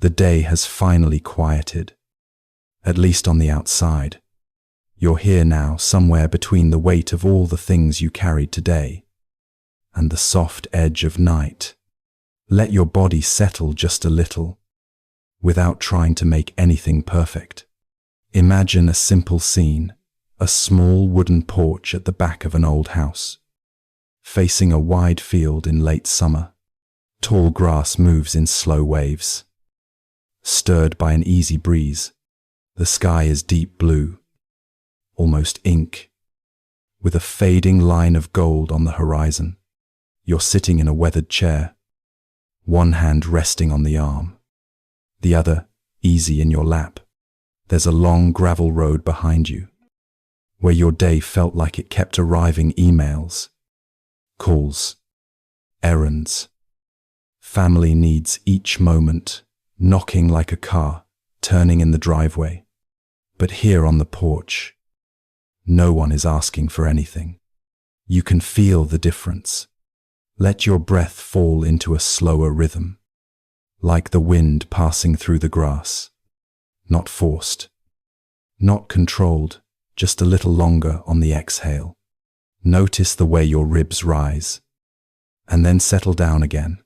The day has finally quieted, at least on the outside. You're here now, somewhere between the weight of all the things you carried today and the soft edge of night. Let your body settle just a little, without trying to make anything perfect. Imagine a simple scene, a small wooden porch at the back of an old house, facing a wide field in late summer. Tall grass moves in slow waves, stirred by an easy breeze. The sky is deep blue, almost ink, with a fading line of gold on the horizon. You're sitting in a weathered chair, one hand resting on the arm, the other easy in your lap. There's a long gravel road behind you, where your day felt like it kept arriving: emails, calls, errands, family needs each moment, knocking like a car, turning in the driveway. But here on the porch, no one is asking for anything. You can feel the difference. Let your breath fall into a slower rhythm, like the wind passing through the grass. Not forced, not controlled, just a little longer on the exhale. Notice the way your ribs rise, and then settle down again.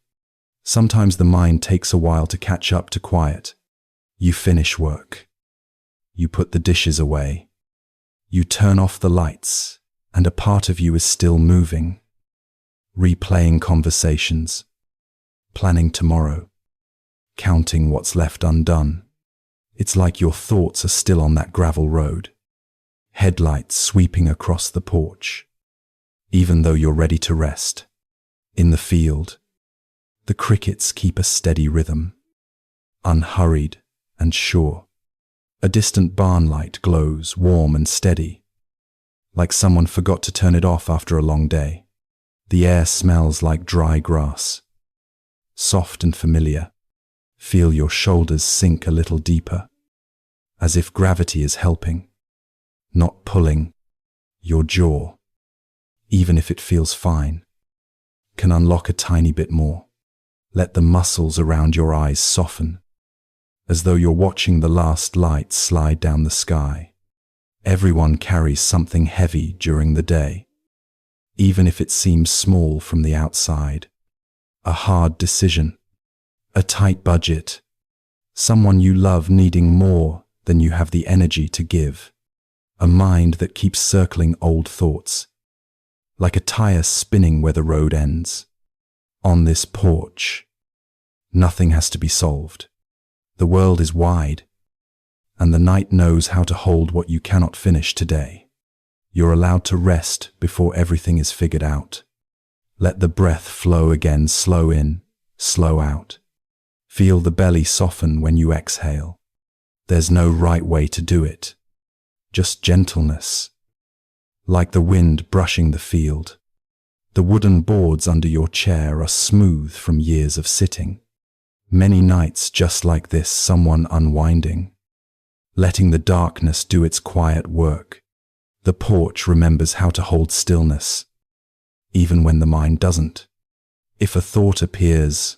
Sometimes the mind takes a while to catch up to quiet. You finish work. You put the dishes away. You turn off the lights, and a part of you is still moving, replaying conversations, planning tomorrow, counting what's left undone. It's like your thoughts are still on that gravel road, headlights sweeping across the porch, even though you're ready to rest. In the field, the crickets keep a steady rhythm, unhurried and sure. A distant barn light glows warm and steady, like someone forgot to turn it off after a long day. The air smells like dry grass, soft and familiar. Feel your shoulders sink a little deeper, as if gravity is helping, not pulling. Your jaw, even if it feels fine, can unlock a tiny bit more. Let the muscles around your eyes soften, as though you're watching the last light slide down the sky. Everyone carries something heavy during the day, even if it seems small from the outside. A hard decision, a tight budget, someone you love needing more than you have the energy to give, a mind that keeps circling old thoughts, like a tire spinning where the road ends. On this porch, nothing has to be solved. The world is wide, and the night knows how to hold what you cannot finish today. You're allowed to rest before everything is figured out. Let the breath flow again, slow in, slow out. Feel the belly soften when you exhale. There's no right way to do it, just gentleness, like the wind brushing the field. The wooden boards under your chair are smooth from years of sitting. Many nights just like this, someone unwinding, letting the darkness do its quiet work. The porch remembers how to hold stillness, even when the mind doesn't. If a thought appears,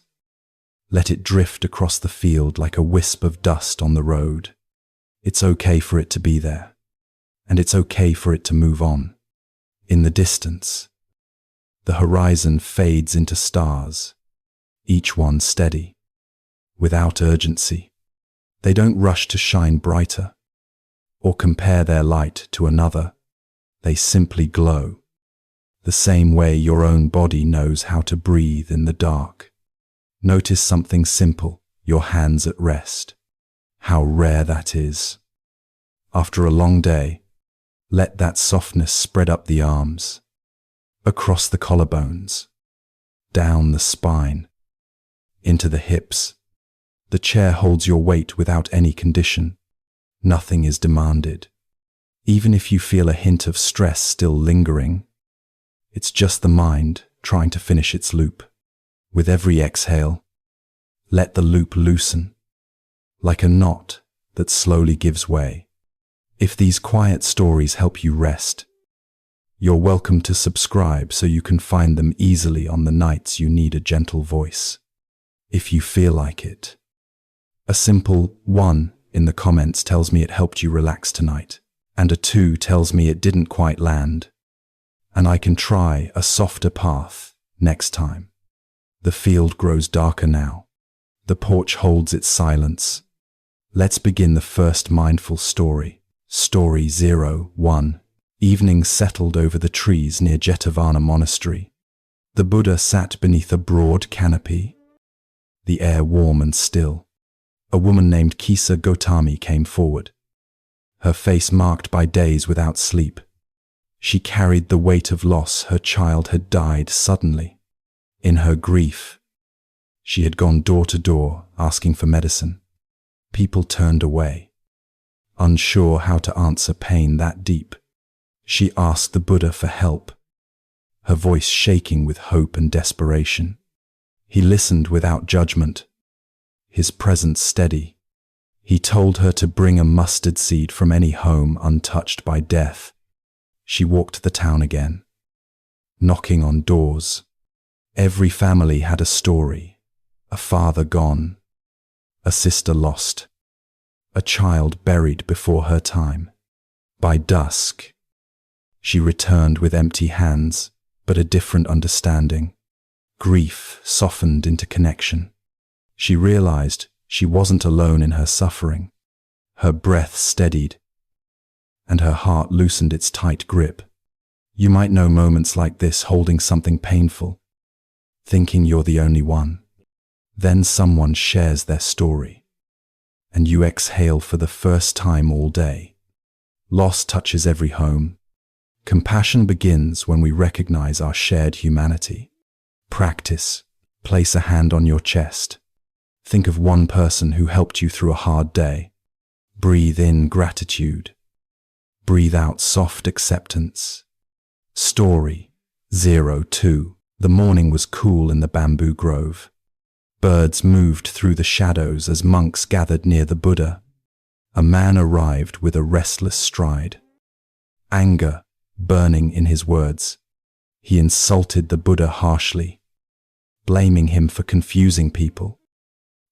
let it drift across the field like a wisp of dust on the road. It's okay for it to be there, and it's okay for it to move on. In the distance, the horizon fades into stars, each one steady, without urgency. They don't rush to shine brighter or compare their light to another. They simply glow, the same way your own body knows how to breathe in the dark. Notice something simple, your hands at rest. How rare that is. After a long day, let that softness spread up the arms, across the collarbones, down the spine, into the hips. The chair holds your weight without any condition. Nothing is demanded. Even if you feel a hint of stress still lingering, it's just the mind trying to finish its loop. With every exhale, let the loop loosen, like a knot that slowly gives way. If these quiet stories help you rest, you're welcome to subscribe so you can find them easily on the nights you need a gentle voice. If you feel like it, A simple 1 in the comments tells me it helped you relax tonight, and a 2 tells me it didn't quite land, and I can try a softer path next time. The field grows darker now. The porch holds its silence. Let's begin the first mindful story. Story 01. Evening settled over the trees near Jetavana Monastery. The Buddha sat beneath a broad canopy, the air warm and still. A woman named Kisa Gotami came forward, her face marked by days without sleep. She carried the weight of loss. Her child had died suddenly. In her grief, she had gone door to door asking for medicine. People turned away, unsure how to answer pain that deep. She asked the Buddha for help, her voice shaking with hope and desperation. He listened without judgment, his presence steady. He told her to bring a mustard seed from any home untouched by death. She walked the town again, knocking on doors. Every family had a story, a father gone, a sister lost, a child buried before her time. By dusk, she returned with empty hands, but a different understanding. Grief softened into connection. She realized she wasn't alone in her suffering. Her breath steadied, and her heart loosened its tight grip. You might know moments like this, holding something painful, thinking you're the only one. Then someone shares their story, and you exhale for the first time all day. Loss touches every home. Compassion begins when we recognize our shared humanity. Practice. Place a hand on your chest. Think of one person who helped you through a hard day. Breathe in gratitude. Breathe out soft acceptance. Story 02. The morning was cool in the bamboo grove. Birds moved through the shadows as monks gathered near the Buddha. A man arrived with a restless stride, anger burning in his words. He insulted the Buddha harshly, blaming him for confusing people,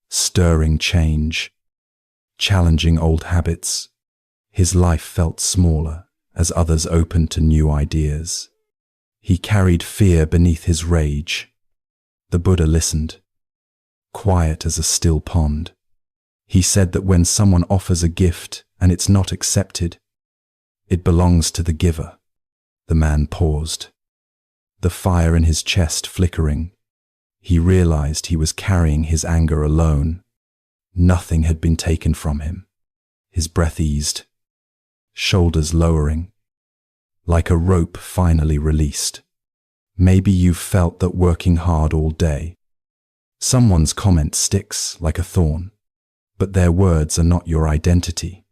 stirring change, challenging old habits. His life felt smaller as others opened to new ideas. He carried fear beneath his rage. The Buddha listened, quiet as a still pond. He said that when someone offers a gift and it's not accepted, it belongs to the giver. The man paused, the fire in his chest flickering. He realized he was carrying his anger alone. Nothing had been taken from him. His breath eased, shoulders lowering, like a rope finally released. Maybe you've felt that working hard all day. Someone's comment sticks like a thorn, but their words are not your identity.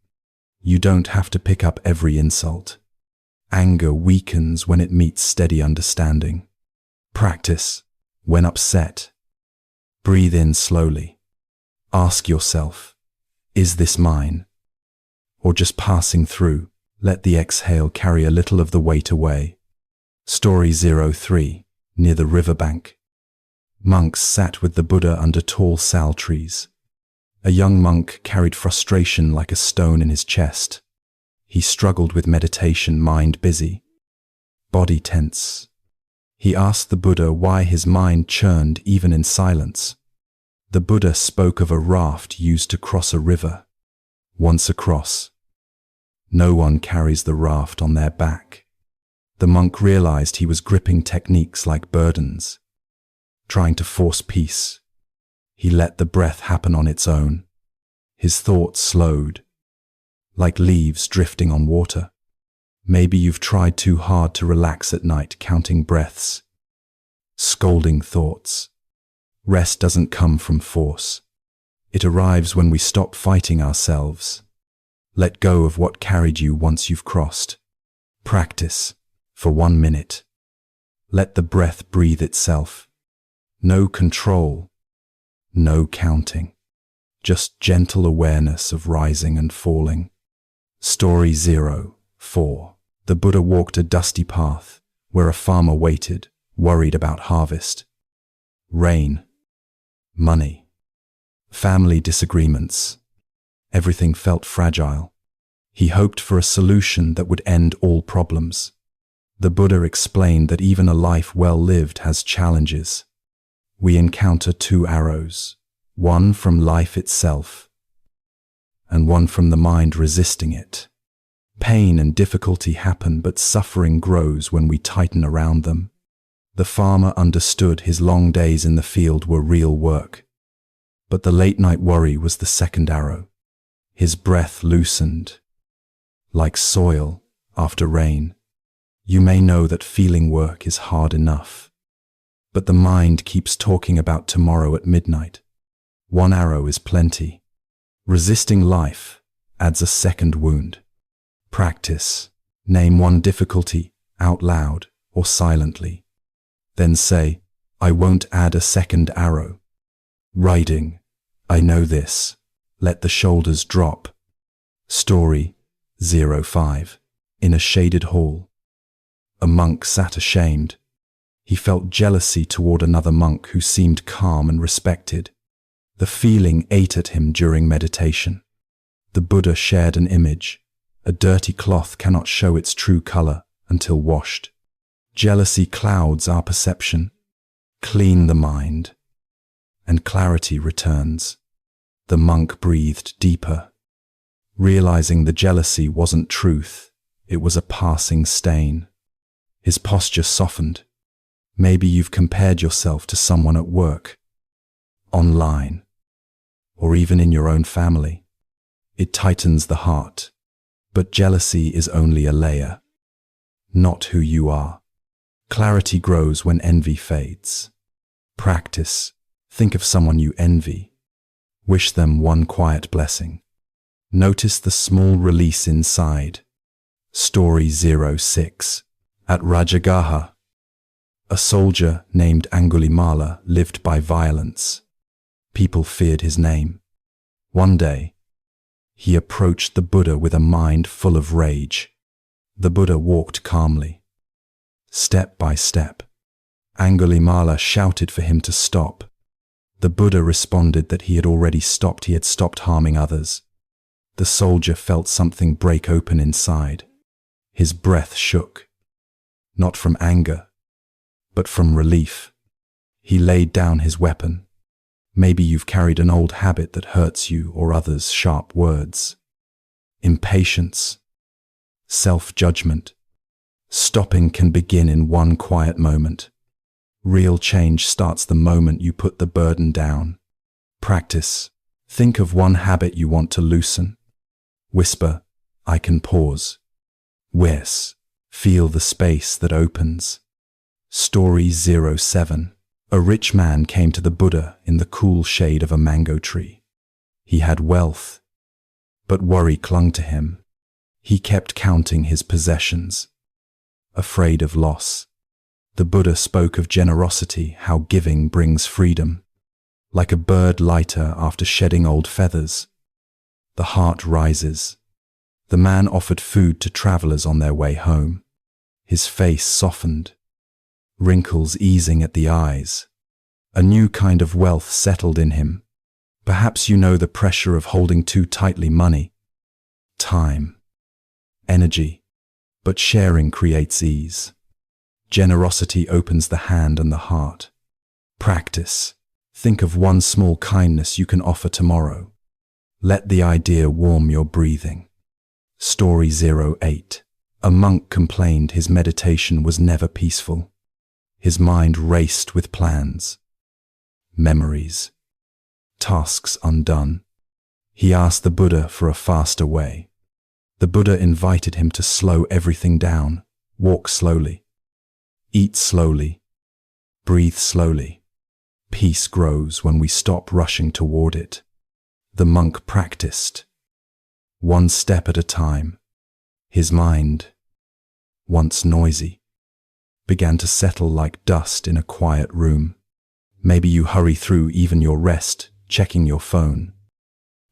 You don't have to pick up every insult. Anger weakens when it meets steady understanding. Practice. When upset, breathe in slowly. Ask yourself, is this mine? Or just passing through? Let the exhale carry a little of the weight away. Story 03. Near the riverbank. Monks sat with the Buddha under tall sal trees. A young monk carried frustration like a stone in his chest. He struggled with meditation, mind busy, body tense. He asked the Buddha why his mind churned even in silence. The Buddha spoke of a raft used to cross a river. Once across, no one carries the raft on their back. The monk realized he was gripping techniques like burdens, trying to force peace. He let the breath happen on its own. His thoughts slowed, like leaves drifting on water. Maybe you've tried too hard to relax at night, counting breaths, scolding thoughts. Rest doesn't come from force. It arrives when we stop fighting ourselves. Let go of what carried you once you've crossed. Practice for 1 minute. Let the breath breathe itself. No control, no counting. Just gentle awareness of rising and falling. Story 04. The Buddha walked a dusty path where a farmer waited, worried about harvest. Rain, money, family disagreements. Everything felt fragile. He hoped for a solution that would end all problems. The Buddha explained that even a life well lived has challenges. We encounter two arrows, one from life itself, and one from the mind resisting it. Pain and difficulty happen, but suffering grows when we tighten around them. The farmer understood his long days in the field were real work. But the late-night worry was the second arrow. His breath loosened, like soil after rain. You may know that feeling work is hard enough, but the mind keeps talking about tomorrow at midnight. One arrow is plenty. Resisting life adds a second wound. Practice. Name one difficulty out loud or silently. Then say, I won't add a second arrow. Riding. I know this. Let the shoulders drop. Story 05. In a shaded hall. A monk sat ashamed. He felt jealousy toward another monk who seemed calm and respected. The feeling ate at him during meditation. The Buddha shared an image. A dirty cloth cannot show its true color until washed. Jealousy clouds our perception. Clean the mind, and clarity returns. The monk breathed deeper, realizing the jealousy wasn't truth, it was a passing stain. His posture softened. Maybe you've compared yourself to someone at work, online, or even in your own family. It tightens the heart, but jealousy is only a layer, not who you are. Clarity grows when envy fades. Practice. Think of someone you envy. Wish them one quiet blessing. Notice the small release inside. Story 06. At Rajagaha, a soldier named Angulimala lived by violence. People feared his name. One day, he approached the Buddha with a mind full of rage. The Buddha walked calmly. Step by step, Angulimala shouted for him to stop. The Buddha responded that he had already stopped. He had stopped harming others. The soldier felt something break open inside. His breath shook, not from anger, but from relief. He laid down his weapon. Maybe you've carried an old habit that hurts you or others. Sharp words, impatience, self-judgment. Stopping can begin in one quiet moment. Real change starts the moment you put the burden down. Practice. Think of one habit you want to loosen. Whisper, I can pause. Yes. Feel the space that opens. Story 07. A rich man came to the Buddha in the cool shade of a mango tree. He had wealth, but worry clung to him. He kept counting his possessions, afraid of loss. The Buddha spoke of generosity, how giving brings freedom. Like a bird lighter after shedding old feathers, the heart rises. The man offered food to travelers on their way home. His face softened, wrinkles easing at the eyes. A new kind of wealth settled in him. Perhaps you know the pressure of holding too tightly money, time, energy, but sharing creates ease. Generosity opens the hand and the heart. Practice. Think of one small kindness you can offer tomorrow. Let the idea warm your breathing. Story 08. A monk complained his meditation was never peaceful. His mind raced with plans, memories, tasks undone. He asked the Buddha for a faster way. The Buddha invited him to slow everything down, walk slowly, eat slowly, breathe slowly. Peace grows when we stop rushing toward it. The monk practiced, one step at a time. His mind, once noisy, began to settle like dust in a quiet room. Maybe you hurry through even your rest, checking your phone,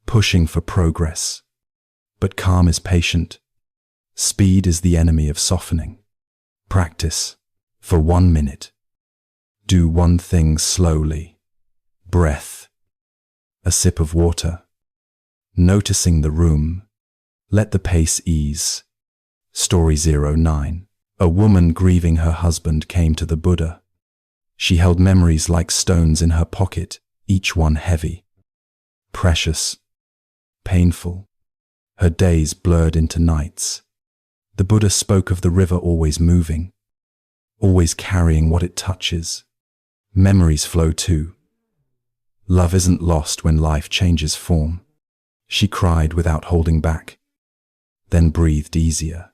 pushing for progress. But calm is patient. Speed is the enemy of softening. Practice for 1 minute. Do one thing slowly. Breath. A sip of water. Noticing the room. Let the pace ease. Story 09. A woman grieving her husband came to the Buddha. She held memories like stones in her pocket, each one heavy, precious, painful. Her days blurred into nights. The Buddha spoke of the river always moving, always carrying what it touches. Memories flow too. Love isn't lost when life changes form. She cried without holding back, then breathed easier.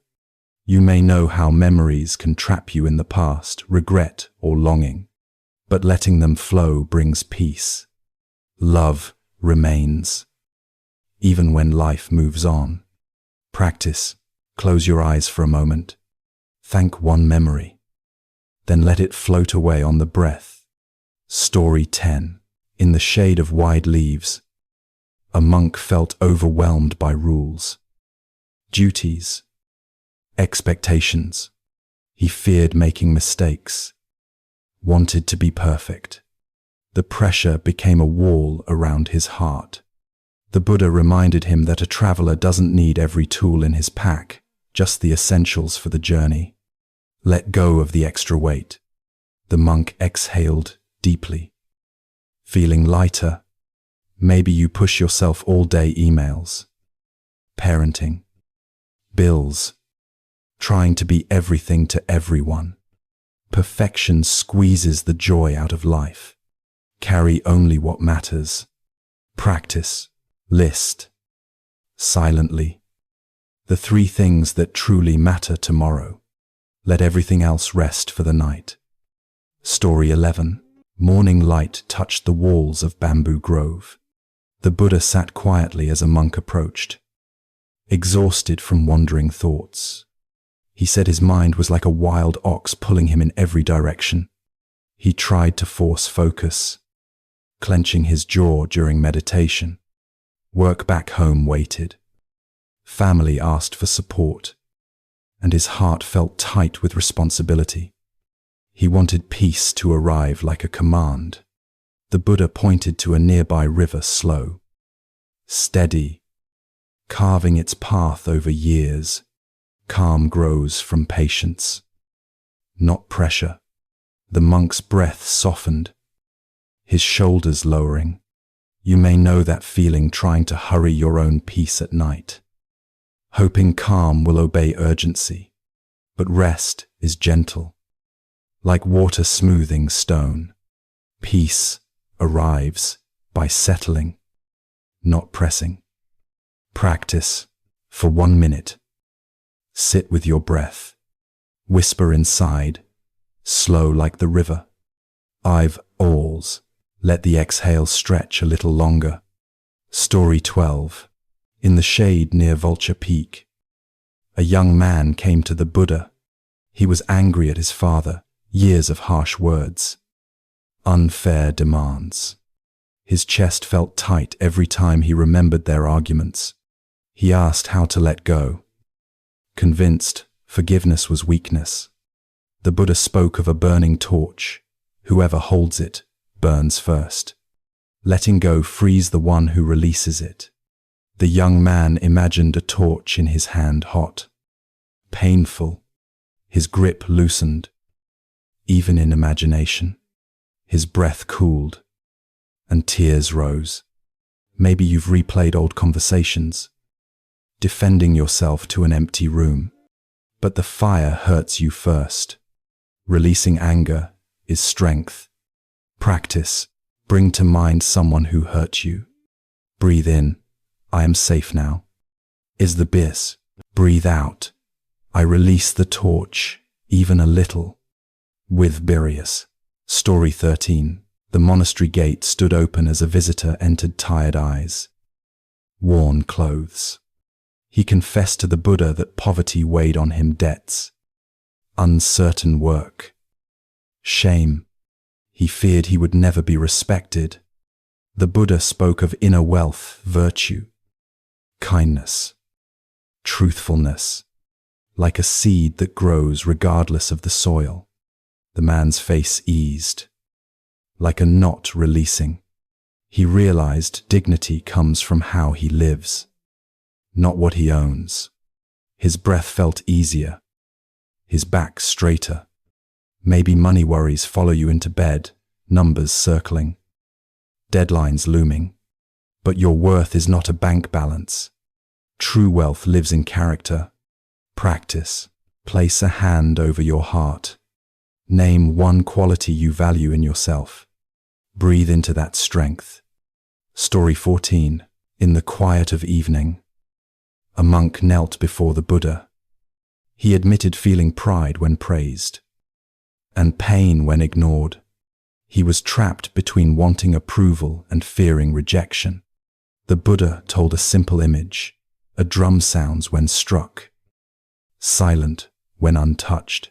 You may know how memories can trap you in the past, regret or longing, but letting them flow brings peace. Love remains, even when life moves on. Practice. Close your eyes for a moment. Thank one memory. Then let it float away on the breath. Story 10. In the shade of wide leaves, a monk felt overwhelmed by rules, duties, expectations. He feared making mistakes, wanted to be perfect. The pressure became a wall around his heart. The Buddha reminded him that a traveler doesn't need every tool in his pack, just the essentials for the journey. Let go of the extra weight. The monk exhaled deeply. Feeling lighter, maybe you push yourself all day. Emails, parenting, bills, trying to be everything to everyone. Perfection squeezes the joy out of life. Carry only what matters. Practice. List. Silently. The 3 things that truly matter tomorrow. Let everything else rest for the night. Story 11. Morning light touched the walls of Bamboo Grove. The Buddha sat quietly as a monk approached, exhausted from wandering thoughts. He said his mind was like a wild ox pulling him in every direction. He tried to force focus, clenching his jaw during meditation. Work back home waited. Family asked for support, and his heart felt tight with responsibility. He wanted peace to arrive like a command. The Buddha pointed to a nearby river, slow, steady, carving its path over years. Calm grows from patience, not pressure. The monk's breath softened, his shoulders lowering. You may know that feeling, trying to hurry your own peace at night, hoping calm will obey urgency. But rest is gentle, like water smoothing stone. Peace arrives by settling, not pressing. Practice for 1 minute. Sit with your breath. Whisper inside, slow like the river. I've alls. Let the exhale stretch a little longer. Story 12. In the shade near Vulture Peak, a young man came to the Buddha. He was angry at his father. Years of harsh words, unfair demands. His chest felt tight every time he remembered their arguments. He asked how to let go, convinced forgiveness was weakness. The Buddha spoke of a burning torch. Whoever holds it burns first. Letting go frees the one who releases it. The young man imagined a torch in his hand, hot, painful. His grip loosened. Even in imagination, his breath cooled, and tears rose. Maybe you've replayed old conversations, defending yourself to an empty room. But the fire hurts you first. Releasing anger is strength. Practice. Bring to mind someone who hurt you. Breathe in. I am safe now. Is the bliss. Breathe out. I release the torch, even a little. With Birius. Story 13. The monastery gate stood open as a visitor entered, tired eyes, worn clothes. He confessed to the Buddha that poverty weighed on him, debts, uncertain work, shame. He feared he would never be respected. The Buddha spoke of inner wealth, virtue, kindness, truthfulness, like a seed that grows regardless of the soil. The man's face eased, like a knot releasing. He realized dignity comes from how he lives, not what he owns. His breath felt easier, his back straighter. Maybe money worries follow you into bed, numbers circling, deadlines looming. But your worth is not a bank balance. True wealth lives in character. Practice. Place a hand over your heart. Name one quality you value in yourself. Breathe into that strength. Story 14. In the quiet of evening, a monk knelt before the Buddha. He admitted feeling pride when praised, and pain when ignored. He was trapped between wanting approval and fearing rejection. The Buddha told a simple image: a drum sounds when struck, silent when untouched.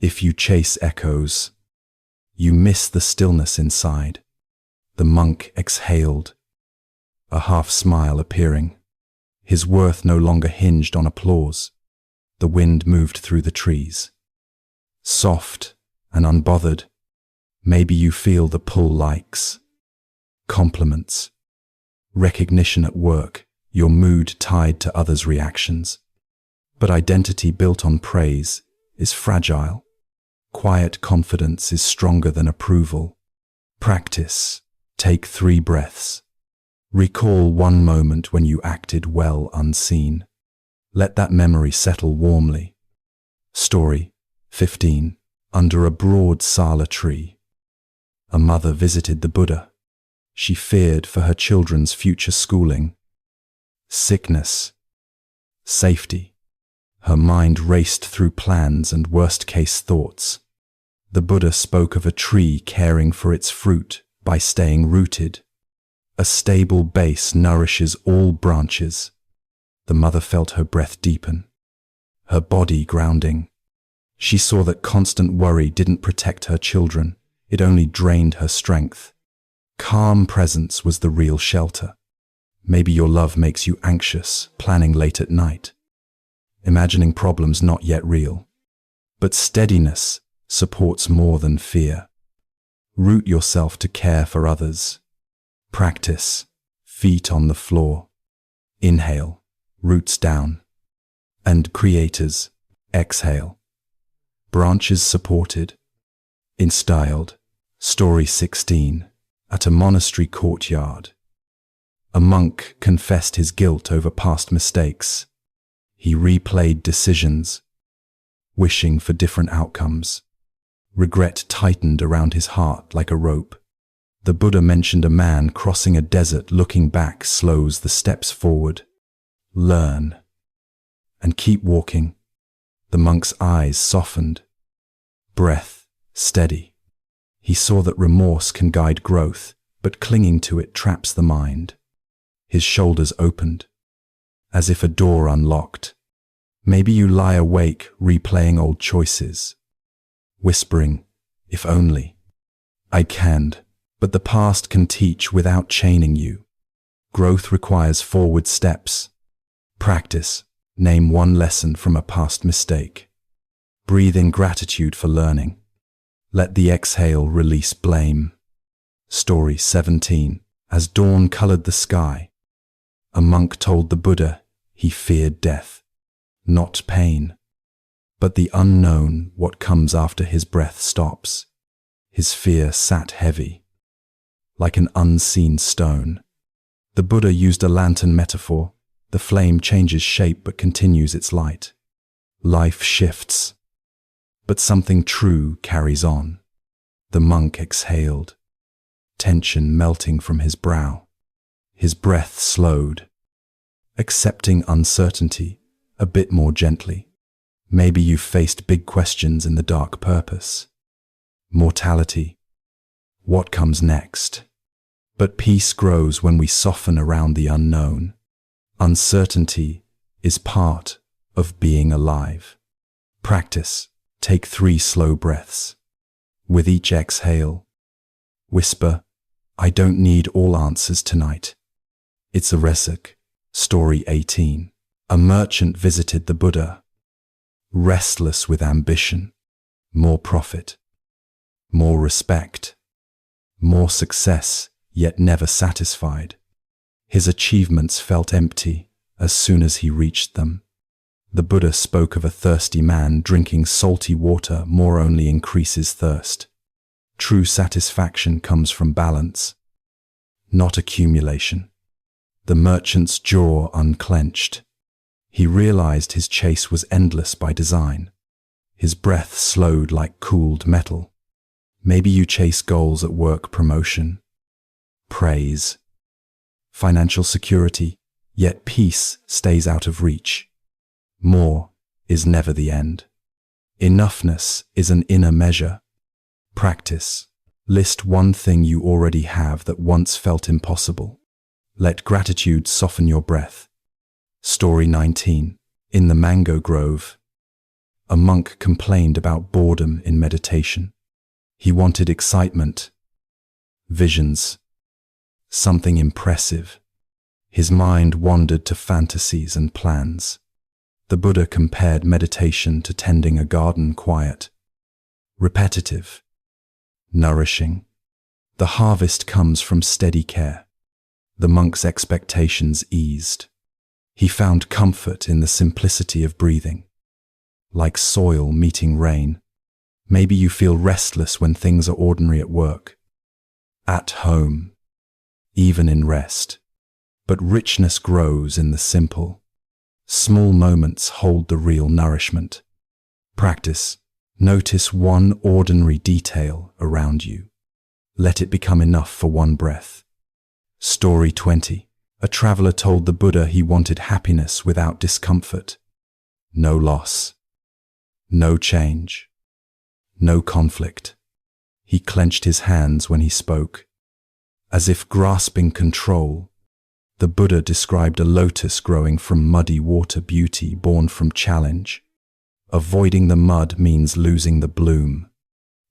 If you chase echoes, you miss the stillness inside. The monk exhaled, a half smile appearing. His worth no longer hinged on applause. The wind moved through the trees, soft and unbothered. Maybe you feel the pull: likes, compliments, recognition at work, your mood tied to others' reactions. But identity built on praise is fragile. Quiet confidence is stronger than approval. Practice. Take 3 breaths. Recall one moment when you acted well unseen. Let that memory settle warmly. Story 15. Under a broad sala tree, a mother visited the Buddha. She feared for her children's future schooling, sickness, safety. Her mind raced through plans and worst-case thoughts. The Buddha spoke of a tree caring for its fruit by staying rooted. A stable base nourishes all branches. The mother felt her breath deepen, her body grounding. She saw that constant worry didn't protect her children, it only drained her strength. Calm presence was the real shelter. Maybe your love makes you anxious, planning late at night, imagining problems not yet real. But steadiness supports more than fear. Root yourself to care for others. Practice. Feet on the floor. Inhale, roots down. And creators, exhale. Branches supported. Instilled. Story 16. At a monastery courtyard, a monk confessed his guilt over past mistakes. He replayed decisions, wishing for different outcomes. Regret tightened around his heart like a rope. The Buddha mentioned a man crossing a desert. Looking back slows the steps forward. Learn and keep walking. The monk's eyes softened, breath steady. He saw that remorse can guide growth, but clinging to it traps the mind. His shoulders opened, as if a door unlocked. Maybe you lie awake replaying old choices, whispering, if only I canned. But the past can teach without chaining you. Growth requires forward steps. Practice. Name one lesson from a past mistake. Breathe in gratitude for learning. Let the exhale release blame. Story 17. As dawn colored the sky, a monk told the Buddha he feared death, not pain, but the unknown, what comes after his breath stops. His fear sat heavy, like an unseen stone. The Buddha used a lantern metaphor. The flame changes shape but continues its light. Life shifts, but something true carries on. The monk exhaled, tension melting from his brow. His breath slowed, accepting uncertainty a bit more gently. Maybe you've faced big questions in the dark purpose. Mortality. What comes next? But peace grows when we soften around the unknown. Uncertainty is part of being alive. Practice. Take 3 slow breaths. With each exhale, whisper, I don't need all answers tonight. It's a resik. Story 18. A merchant visited the Buddha, restless with ambition, more profit, more respect, more success, yet never satisfied. His achievements felt empty as soon as he reached them. The Buddha spoke of a thirsty man drinking salty water more only increases thirst. True satisfaction comes from balance, not accumulation. The merchant's jaw unclenched. He realized his chase was endless by design. His breath slowed like cooled metal. Maybe you chase goals at work, promotion, praise, financial security, yet peace stays out of reach. More is never the end. Enoughness is an inner measure. Practice. List one thing you already have that once felt impossible. Let gratitude soften your breath. Story 19. In the mango grove, a monk complained about boredom in meditation. He wanted excitement, visions, something impressive. His mind wandered to fantasies and plans. The Buddha compared meditation to tending a garden, quiet, repetitive, nourishing. The harvest comes from steady care. The monk's expectations eased. He found comfort in the simplicity of breathing. Like soil meeting rain, maybe you feel restless when things are ordinary at work, at home, even in rest. But richness grows in the simple. Small moments hold the real nourishment. Practice. Notice one ordinary detail around you. Let it become enough for one breath. Story 20. A traveler told the Buddha he wanted happiness without discomfort. No loss. No change. No conflict. He clenched his hands when he spoke, as if grasping control. The Buddha described a lotus growing from muddy water, beauty born from challenge. Avoiding the mud means losing the bloom.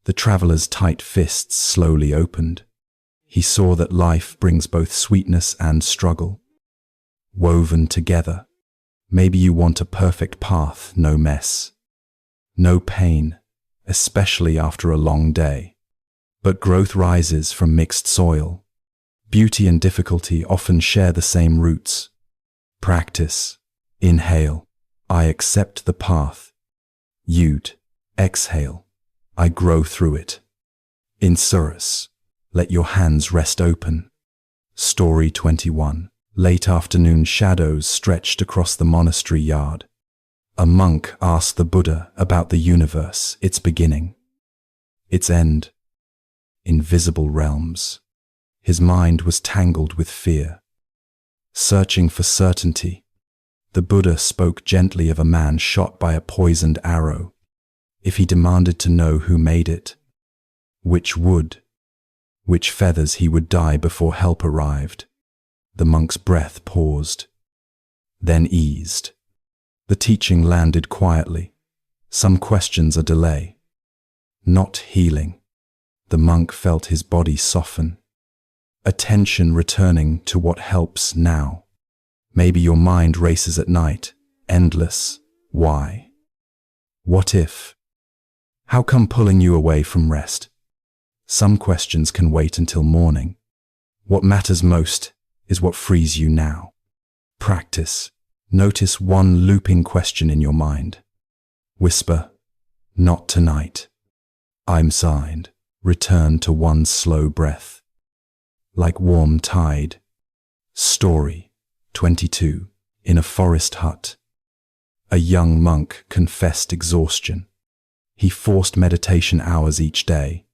The traveler's tight fists slowly opened. He saw that life brings both sweetness and struggle, woven together. Maybe you want a perfect path, no mess, no pain, especially after a long day. But growth rises from mixed soil. Beauty and difficulty often share the same roots. Practice. Inhale. I accept the path. Yud. Exhale. I grow through it. Insurus. Let your hands rest open. Story 21. Late afternoon shadows stretched across the monastery yard. A monk asked the Buddha about the universe, its beginning, its end, invisible realms. His mind was tangled with fear. Searching for certainty, the Buddha spoke gently of a man shot by a poisoned arrow. If he demanded to know who made it, which wood, which feathers, he would die before help arrived. The monk's breath paused, then eased. The teaching landed quietly. Some questions are delay, not healing. The monk felt his body soften, attention returning to what helps now. Maybe your mind races at night, endless. Why? What if? How come pulling you away from rest? Some questions can wait until morning. What matters most is what frees you now. Practice. Notice one looping question in your mind. Whisper, not tonight. I'm signed. Return to one slow breath. Like warm tide. Story 22. In a forest hut, a young monk confessed exhaustion. He forced meditation hours each day,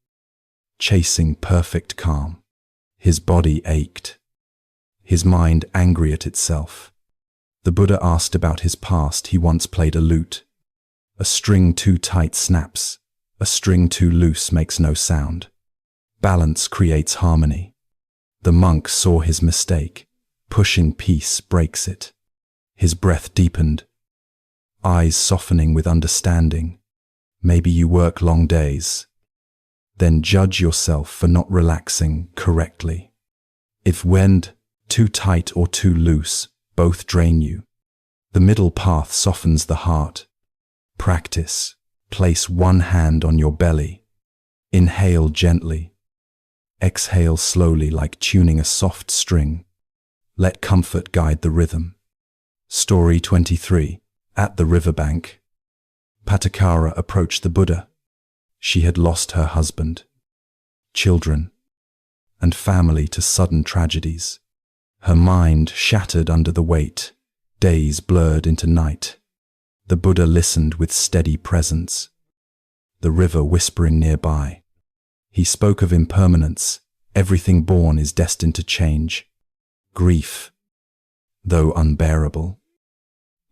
chasing perfect calm. His body ached, his mind angry at itself. The Buddha asked about his past. He once played a lute. A string too tight snaps, a string too loose makes no sound. Balance creates harmony. The monk saw his mistake. Pushing peace breaks it. His breath deepened, eyes softening with understanding. Maybe you work long days, then judge yourself for not relaxing correctly. If wind, too tight or too loose, both drain you. The middle path softens the heart. Practice. Place one hand on your belly. Inhale gently. Exhale slowly like tuning a soft string. Let comfort guide the rhythm. Story 23. At the riverbank, Patakara approached the Buddha. She had lost her husband, children, and family to sudden tragedies. Her mind shattered under the weight, days blurred into night. The Buddha listened with steady presence, the river whispering nearby. He spoke of impermanence. Everything born is destined to change. Grief, though unbearable,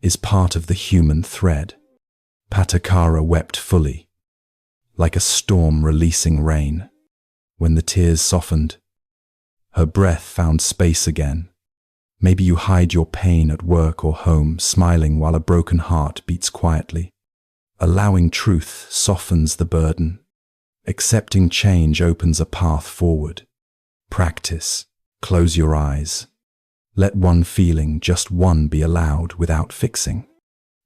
is part of the human thread. Patakara wept fully, like a storm releasing rain. When the tears softened, her breath found space again. Maybe you hide your pain at work or home, smiling while a broken heart beats quietly. Allowing truth softens the burden. Accepting change opens a path forward. Practice. Close your eyes. Let one feeling, just one, be allowed without fixing.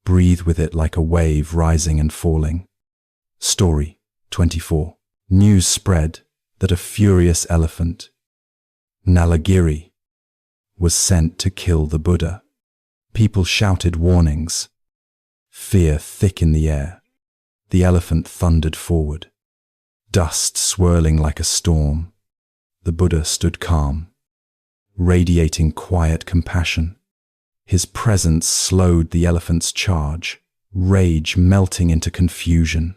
Breathe with it like a wave rising and falling. Story 24. News spread that a furious elephant, Nalagiri, was sent to kill the Buddha. People shouted warnings. Fear thick in the air. The elephant thundered forward, dust swirling like a storm. The Buddha stood calm, radiating quiet compassion. His presence slowed the elephant's charge, rage melting into confusion.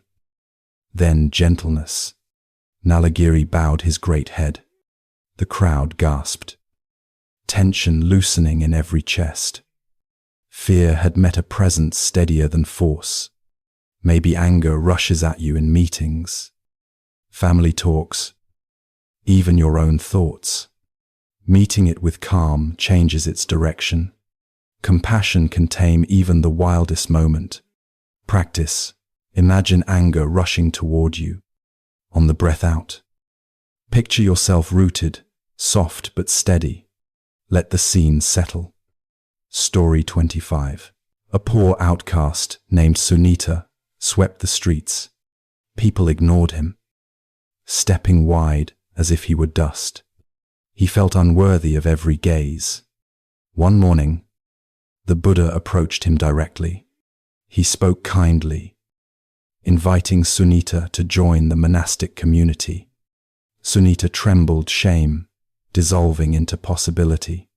Then gentleness. Nalagiri bowed his great head. The crowd gasped, tension loosening in every chest. Fear had met a presence steadier than force. Maybe anger rushes at you in meetings, family talks, even your own thoughts. Meeting it with calm changes its direction. Compassion can tame even the wildest moment. Practice. Imagine anger rushing toward you. On the breath out, picture yourself rooted, soft but steady. Let the scene settle. Story 25. A poor outcast named Sunita swept the streets. People ignored him, stepping wide as if he were dust. He felt unworthy of every gaze. One morning, the Buddha approached him directly. He spoke kindly, inviting Sunita to join the monastic community. Sunita trembled, shame dissolving into possibility.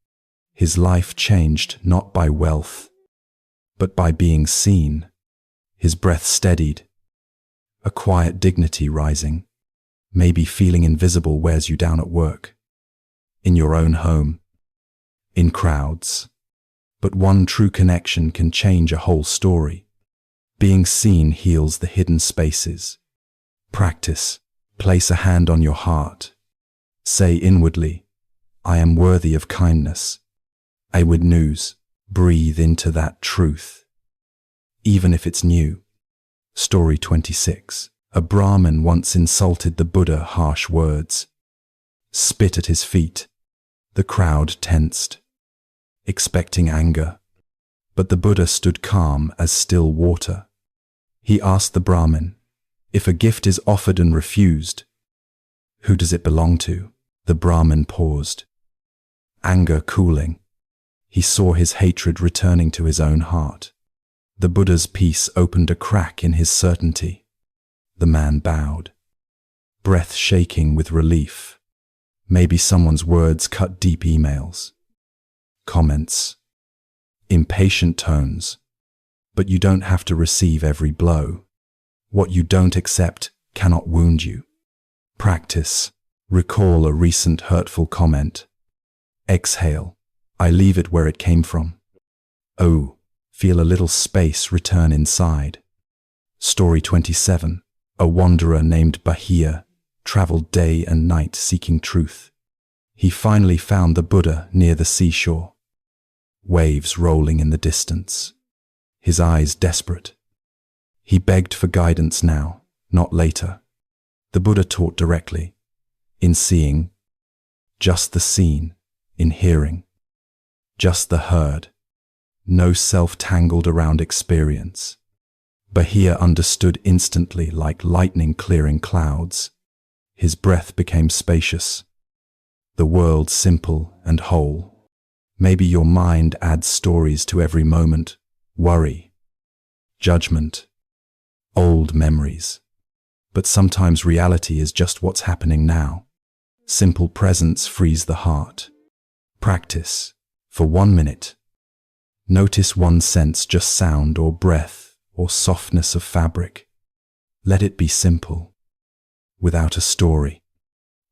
His life changed not by wealth, but by being seen. His breath steadied, a quiet dignity rising. Maybe feeling invisible wears you down at work, in your own home, in crowds. But one true connection can change a whole story. Being seen heals the hidden spaces. Practice. Place a hand on your heart. Say inwardly, I am worthy of kindness. Awid news. Breathe into that truth, even if it's new. Story 26. A Brahmin once insulted the Buddha harsh words. Spit at his feet. The crowd tensed, expecting anger. But the Buddha stood calm as still water. He asked the Brahmin, if a gift is offered and refused, who does it belong to? The Brahmin paused, anger cooling. He saw his hatred returning to his own heart. The Buddha's peace opened a crack in his certainty. The man bowed, breath shaking with relief. Maybe someone's words cut deep. Emails, comments, impatient tones. But you don't have to receive every blow. What you don't accept cannot wound you. Practice. Recall a recent hurtful comment. Exhale. I leave it where it came from. Oh, feel a little space return inside. Story 27. A wanderer named Bahia traveled day and night seeking truth. He finally found the Buddha near the seashore, waves rolling in the distance, his eyes desperate. He begged for guidance now, not later. The Buddha taught directly, in seeing, just the seen, in hearing, just the heard, no self tangled around experience. Bahia understood instantly like lightning clearing clouds. His breath became spacious, the world simple and whole. Maybe your mind adds stories to every moment, worry, judgment, old memories. But sometimes reality is just what's happening now. Simple presence frees the heart. Practice. For 1 minute. Notice one sense, just sound or breath or softness of fabric. Let it be simple, without a story.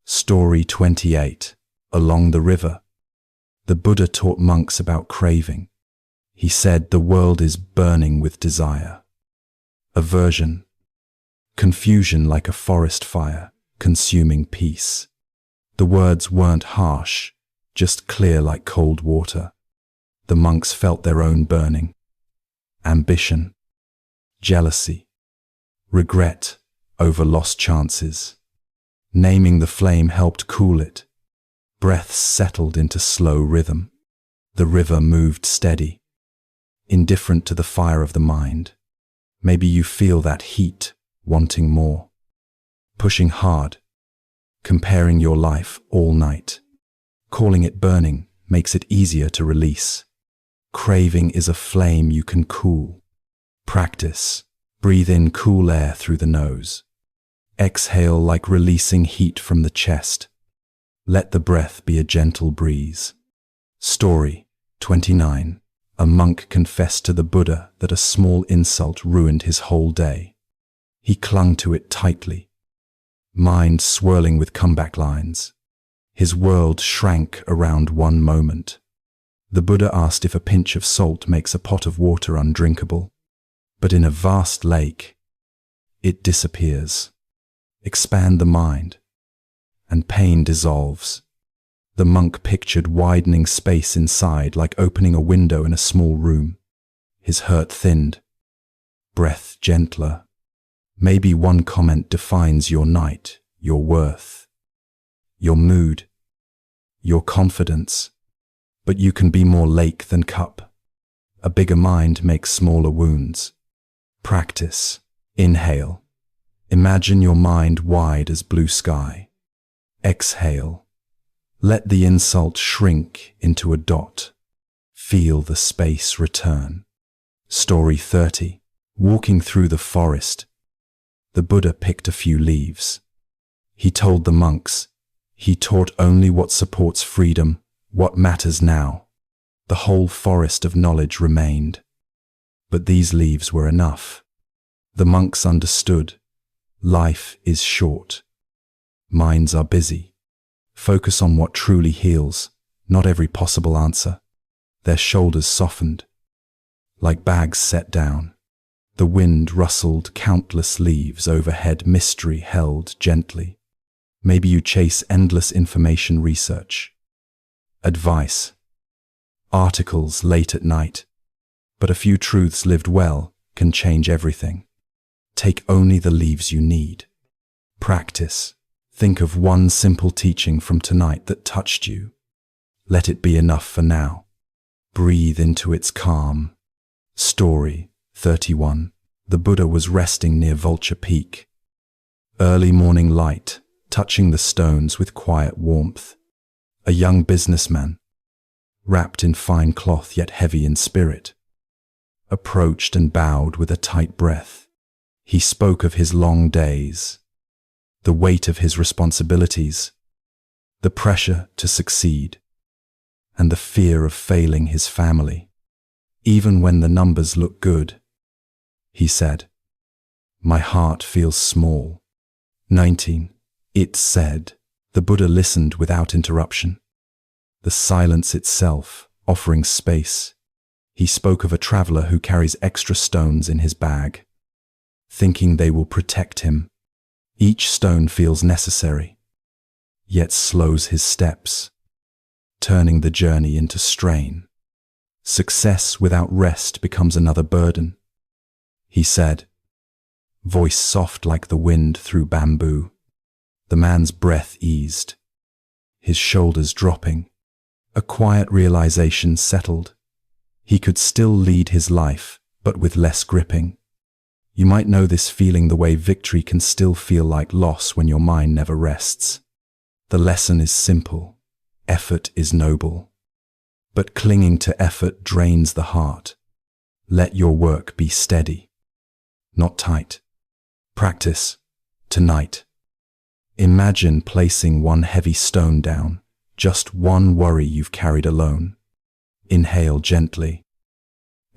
Story 28. Along the river. The Buddha taught monks about craving. He said the world is burning with desire. Aversion. Confusion like a forest fire, consuming peace. The words weren't harsh, just clear like cold water. The monks felt their own burning. Ambition, jealousy, regret over lost chances. Naming the flame helped cool it. Breaths settled into slow rhythm. The river moved steady, indifferent to the fire of the mind. Maybe you feel that heat, wanting more, pushing hard, comparing your life all night. Calling it burning makes it easier to release. Craving is a flame you can cool. Practice. Breathe in cool air through the nose. Exhale like releasing heat from the chest. Let the breath be a gentle breeze. Story 29. A monk confessed to the Buddha that a small insult ruined his whole day. He clung to it tightly, mind swirling with comeback lines. His world shrank around one moment. The Buddha asked if a pinch of salt makes a pot of water undrinkable. But in a vast lake, it disappears. Expand the mind, and pain dissolves. The monk pictured widening space inside like opening a window in a small room. His hurt thinned, breath gentler. Maybe one comment defines your night, your worth, your mood, your confidence. But you can be more lake than cup. A bigger mind makes smaller wounds. Practice. Inhale. Imagine your mind wide as blue sky. Exhale. Let the insult shrink into a dot. Feel the space return. Story 30. Walking through the forest. The Buddha picked a few leaves. He told the monks, he taught only what supports freedom, what matters now. The whole forest of knowledge remained. But these leaves were enough. The monks understood. Life is short. Minds are busy. Focus on what truly heals, not every possible answer. Their shoulders softened, like bags set down. The wind rustled countless leaves overhead, mystery held gently. Maybe you chase endless information research. Advice. Articles late at night. But a few truths lived well can change everything. Take only the leaves you need. Practice. Think of one simple teaching from tonight that touched you. Let it be enough for now. Breathe into its calm. Story 31. The Buddha was resting near Vulture Peak. Early morning light, touching the stones with quiet warmth. A young businessman, wrapped in fine cloth yet heavy in spirit, approached and bowed with a tight breath. He spoke of his long days, the weight of his responsibilities, the pressure to succeed, and the fear of failing his family. Even when the numbers look good, he said, "My heart feels small." 19. It said. The Buddha listened without interruption. The silence itself, offering space. He spoke of a traveler who carries extra stones in his bag, thinking they will protect him. Each stone feels necessary, yet slows his steps, turning the journey into strain. Success without rest becomes another burden. He said, voice soft like the wind through bamboo. The man's breath eased, his shoulders dropping. A quiet realization settled. He could still lead his life, but with less gripping. You might know this feeling the way victory can still feel like loss when your mind never rests. The lesson is simple. Effort is noble, but clinging to effort drains the heart. Let your work be steady, not tight. Practice tonight. Imagine placing one heavy stone down, just one worry you've carried alone. Inhale gently.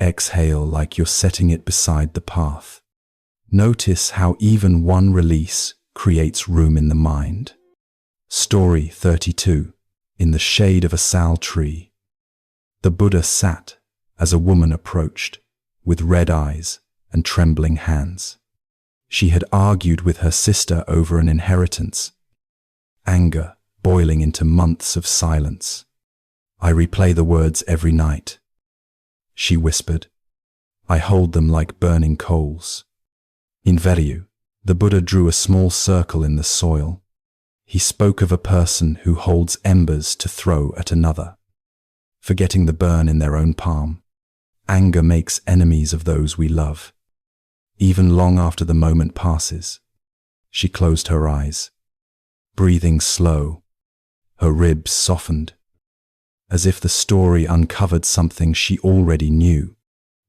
Exhale like you're setting it beside the path. Notice how even one release creates room in the mind. Story 32. In the shade of a sal tree. The Buddha sat as a woman approached, with red eyes and trembling hands. She had argued with her sister over an inheritance, anger boiling into months of silence. I replay the words every night, she whispered. I hold them like burning coals. In Veru, the Buddha drew a small circle in the soil. He spoke of a person who holds embers to throw at another, forgetting the burn in their own palm. Anger makes enemies of those we love. Even long after the moment passes, she closed her eyes, breathing slow, her ribs softened, as if the story uncovered something she already knew.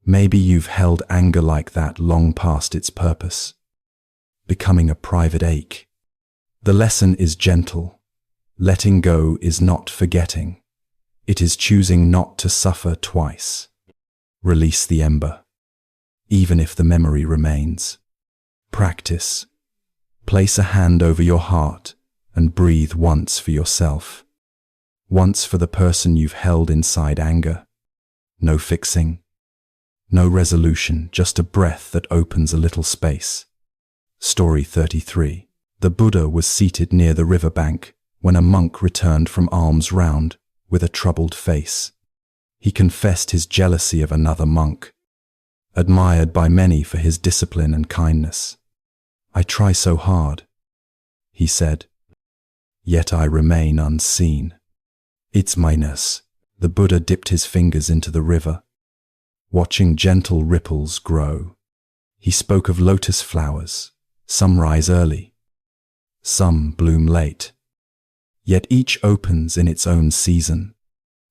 Maybe you've held anger like that long past its purpose, becoming a private ache. The lesson is gentle. Letting go is not forgetting. It is choosing not to suffer twice. Release the ember, even if the memory remains. Practice. Place a hand over your heart and breathe once for yourself. Once for the person you've held inside anger. No fixing. No resolution, just a breath that opens a little space. Story 33. The Buddha was seated near the river bank when a monk returned from alms round with a troubled face. He confessed his jealousy of another monk, admired by many for his discipline and kindness. I try so hard, he said, yet I remain unseen. It's minus. The Buddha dipped his fingers into the river, watching gentle ripples grow. He spoke of lotus flowers. Some rise early, some bloom late, yet each opens in its own season.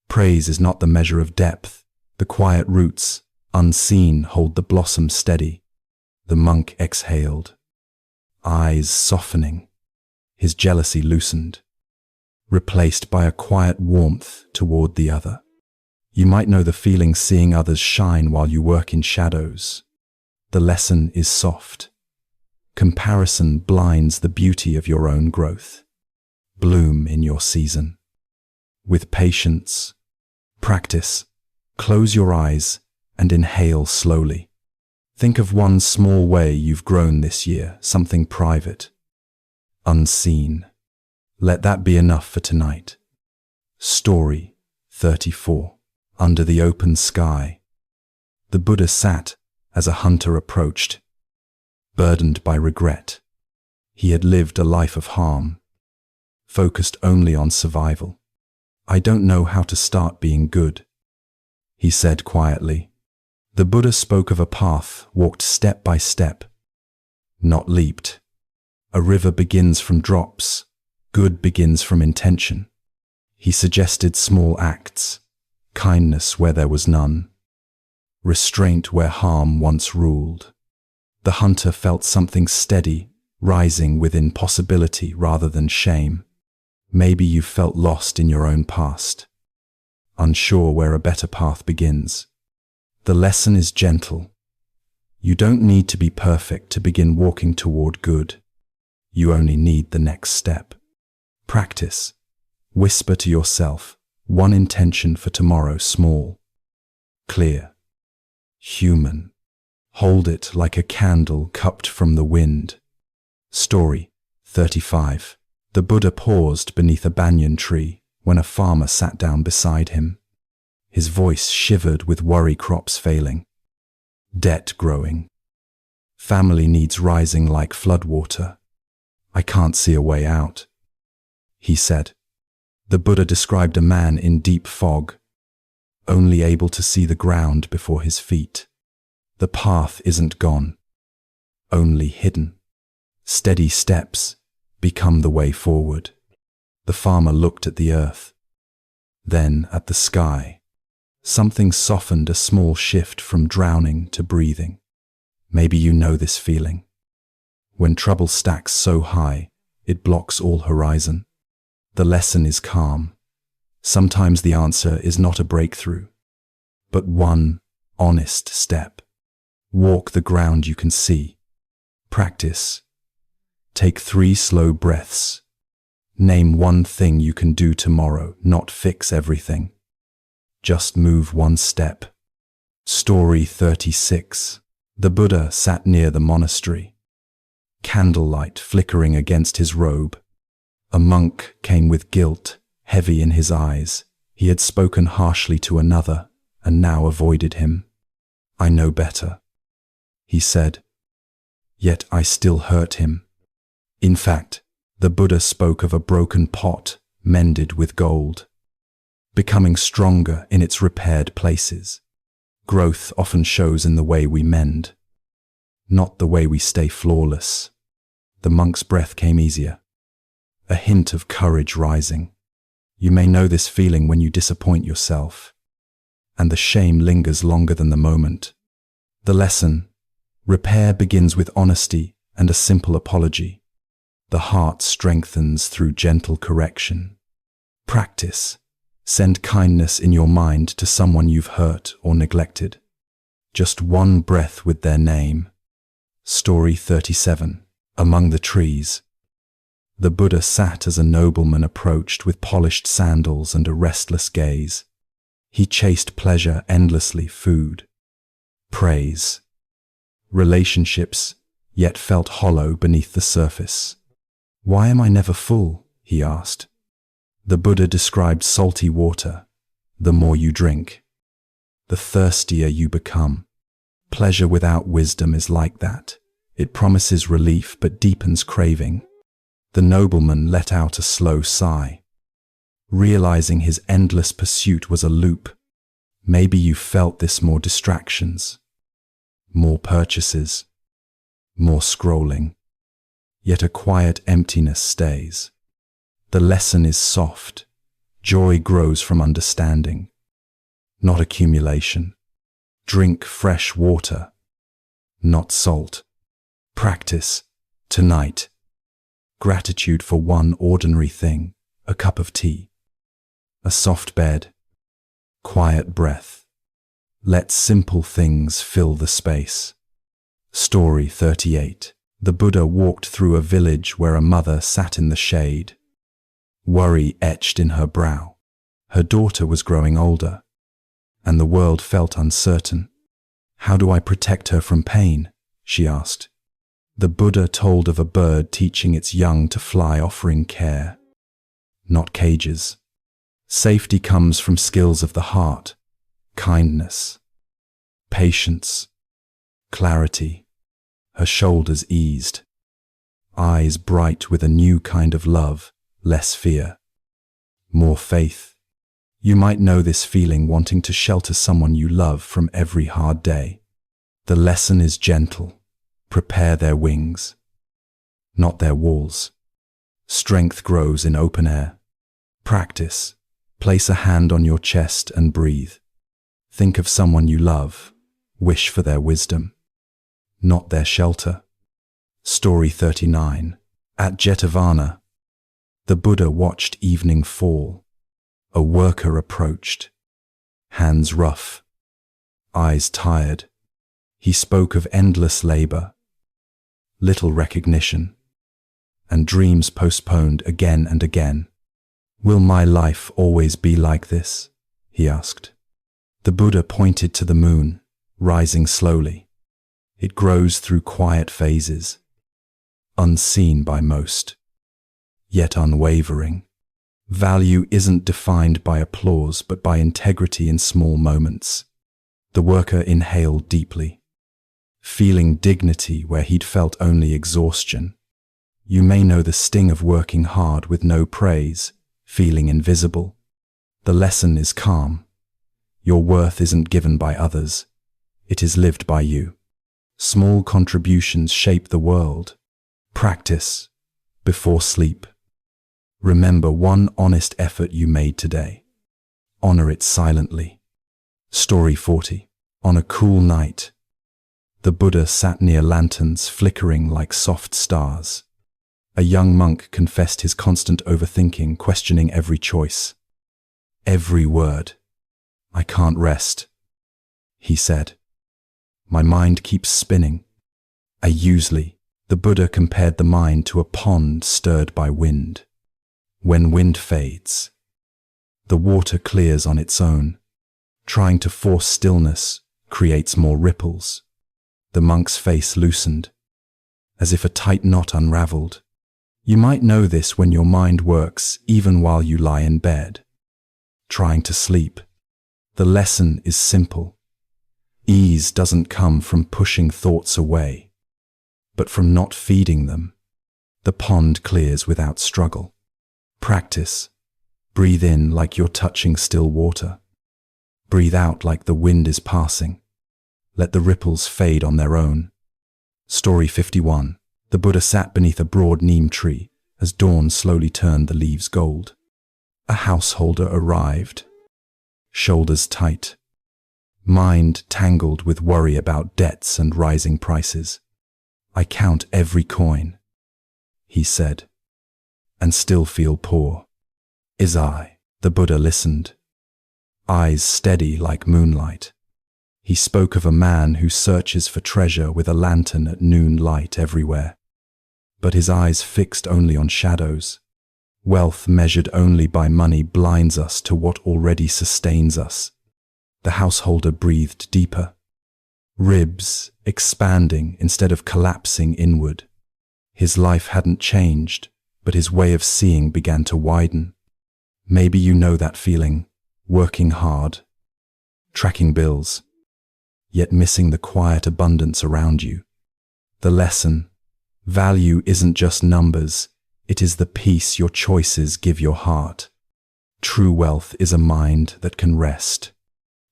Praise is not the measure of depth. The quiet roots, unseen, hold the blossom steady. The monk exhaled, eyes softening, his jealousy loosened, replaced by a quiet warmth toward the other. You might know the feeling seeing others shine while you work in shadows. The lesson is soft. Comparison blinds the beauty of your own growth. Bloom in your season. With patience, practice, close your eyes and inhale slowly. Think of one small way you've grown this year, something private, unseen. Let that be enough for tonight. Story 34. Under the open sky. The Buddha sat as a hunter approached, burdened by regret. He had lived a life of harm, focused only on survival. I don't know how to start being good, he said quietly. The Buddha spoke of a path walked step by step, not leaped. A river begins from drops. Good begins from intention. He suggested small acts, kindness where there was none, restraint where harm once ruled. The hunter felt something steady, rising within possibility rather than shame. Maybe you felt lost in your own past, unsure where a better path begins. The lesson is gentle. You don't need to be perfect to begin walking toward good. You only need the next step. Practice. Whisper to yourself, one intention for tomorrow, small, clear, human. Hold it like a candle cupped from the wind. Story 35. The Buddha paused beneath a banyan tree when a farmer sat down beside him. His voice shivered with worry, crops failing, debt growing, family needs rising like floodwater. I can't see a way out, he said. The Buddha described a man in deep fog, only able to see the ground before his feet. The path isn't gone, only hidden. Steady steps become the way forward. The farmer looked at the earth, Then, at the sky, something softened, a small shift from drowning to breathing. Maybe you know this feeling. When trouble stacks so high, it blocks all horizon. The lesson is calm. Sometimes the answer is not a breakthrough, but one honest step. Walk the ground you can see. Practice. Take 3 slow breaths. Name one thing you can do tomorrow, not fix everything. Just move one step. Story 36. The Buddha sat near the monastery. Candlelight flickering against his robe. A monk came with guilt, heavy in his eyes. He had spoken harshly to another, and now avoided him. "I know better," he said. "Yet I still hurt him." In fact, the Buddha spoke of a broken pot mended with gold, becoming stronger in its repaired places. Growth often shows in the way we mend, not the way we stay flawless. The monk's breath came easier, a hint of courage rising. You may know this feeling when you disappoint yourself, and the shame lingers longer than the moment. The lesson: repair begins with honesty and a simple apology. The heart strengthens through gentle correction. Practice. Send kindness in your mind to someone you've hurt or neglected. Just one breath with their name. Story 37. Among the trees. The Buddha sat as a nobleman approached with polished sandals and a restless gaze. He chased pleasure endlessly, food, praise, relationships, yet felt hollow beneath the surface. "Why am I never full?" he asked. The Buddha described salty water. The more you drink, the thirstier you become. Pleasure without wisdom is like that. It promises relief but deepens craving. The nobleman let out a slow sigh, realizing his endless pursuit was a loop. Maybe you felt this: more distractions, more purchases, more scrolling. Yet a quiet emptiness stays. The lesson is soft. Joy grows from understanding, not accumulation. Drink fresh water, not salt. Practice tonight. Gratitude for one ordinary thing: a cup of tea, a soft bed, quiet breath. Let simple things fill the space. Story 38. The Buddha walked through a village where a mother sat in the shade. Worry etched in her brow. Her daughter was growing older, and the world felt uncertain. "How do I protect her from pain?" she asked. The Buddha told of a bird teaching its young to fly, offering care, not cages. Safety comes from skills of the heart: kindness, patience, clarity. Her shoulders eased, eyes bright with a new kind of love, less fear, more faith. You might know this feeling, wanting to shelter someone you love from every hard day. The lesson is gentle. Prepare their wings, not their walls. Strength grows in open air. Practice. Place a hand on your chest and breathe. Think of someone you love. Wish for their wisdom, not their shelter. Story 39. At Jetavana, the Buddha watched evening fall. A worker approached, hands rough, eyes tired. He spoke of endless labor, little recognition, and dreams postponed again and again. "Will my life always be like this?" he asked. The Buddha pointed to the moon, rising slowly. It grows through quiet phases, unseen by most, yet unwavering. Value isn't defined by applause, but by integrity in small moments. The worker inhaled deeply, feeling dignity where he'd felt only exhaustion. You may know the sting of working hard with no praise, feeling invisible. The lesson is calm. Your worth isn't given by others. It is lived by you. Small contributions shape the world. Practice before sleep. Remember one honest effort you made today. Honor it silently. Story 40. On a cool night, the Buddha sat near lanterns flickering like soft stars. A young monk confessed his constant overthinking, questioning every choice. Every word. "I can't rest," he said. "My mind keeps spinning." Usually, the Buddha compared the mind to a pond stirred by wind. When wind fades, the water clears on its own. Trying to force stillness creates more ripples. The monk's face loosened, as if a tight knot unraveled. You might know this when your mind works even while you lie in bed, trying to sleep. The lesson is simple. Ease doesn't come from pushing thoughts away, but from not feeding them. The pond clears without struggle. Practice. Breathe in like you're touching still water. Breathe out like the wind is passing. Let the ripples fade on their own. Story 51. The Buddha sat beneath a broad neem tree as dawn slowly turned the leaves gold. A householder arrived. Shoulders tight. Mind tangled with worry about debts and rising prices. "I count every coin," he said, "and still feel poor." "Is I?" The Buddha listened, eyes steady like moonlight. He spoke of a man who searches for treasure with a lantern at noon light everywhere. But his eyes fixed only on shadows. Wealth measured only by money blinds us to what already sustains us. The householder breathed deeper, ribs expanding instead of collapsing inward. His life hadn't changed, but his way of seeing began to widen. Maybe you know that feeling, working hard, tracking bills, yet missing the quiet abundance around you. The lesson: value isn't just numbers, it is the peace your choices give your heart. True wealth is a mind that can rest.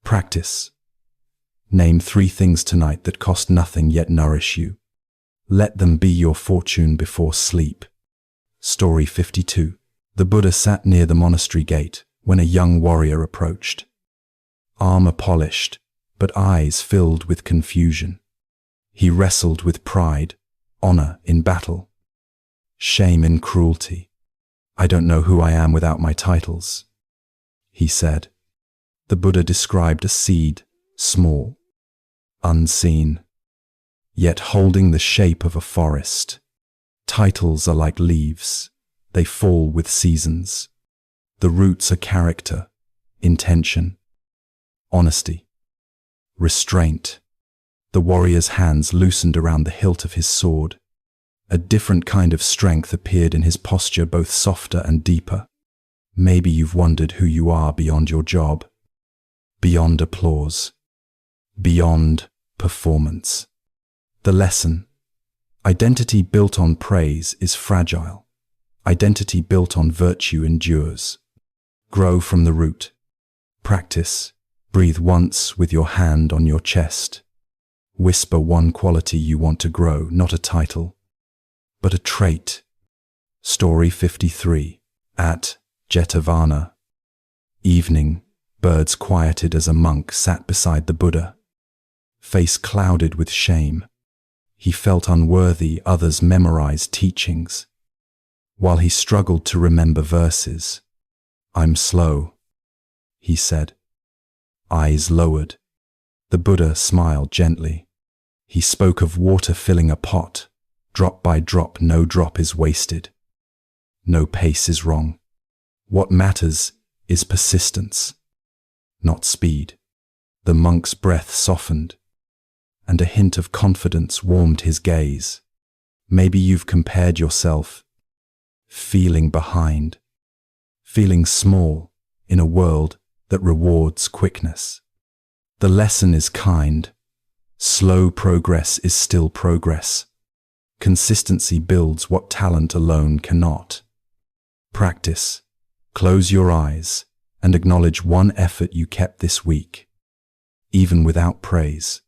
Practice. Name 3 things tonight that cost nothing yet nourish you. Let them be your fortune before sleep. Story 52. The Buddha sat near the monastery gate when a young warrior approached. Armor polished, but eyes filled with confusion. He wrestled with pride, honor in battle, shame in cruelty. "I don't know who I am without my titles," he said. The Buddha described a seed, small, unseen, yet holding the shape of a forest. Titles are like leaves. They fall with seasons. The roots are character, intention, honesty, restraint. The warrior's hands loosened around the hilt of his sword. A different kind of strength appeared in his posture, both softer and deeper. Maybe you've wondered who you are beyond your job, beyond applause, beyond performance. The lesson: identity built on praise is fragile. Identity built on virtue endures. Grow from the root. Practice. Breathe once with your hand on your chest. Whisper one quality you want to grow, not a title, but a trait. Story 53. At Jetavana. Evening, birds quieted as a monk sat beside the Buddha. Face clouded with shame. He felt unworthy others memorized teachings, while he struggled to remember verses. "I'm slow," he said. Eyes lowered. The Buddha smiled gently. He spoke of water filling a pot. Drop by drop, no drop is wasted. No pace is wrong. What matters is persistence, not speed. The monk's breath softened, and a hint of confidence warmed his gaze. Maybe you've compared yourself, feeling behind, feeling small in a world that rewards quickness. The lesson is kind. Slow progress is still progress. Consistency builds what talent alone cannot. Practice. Close your eyes and acknowledge one effort you kept this week. Even without praise,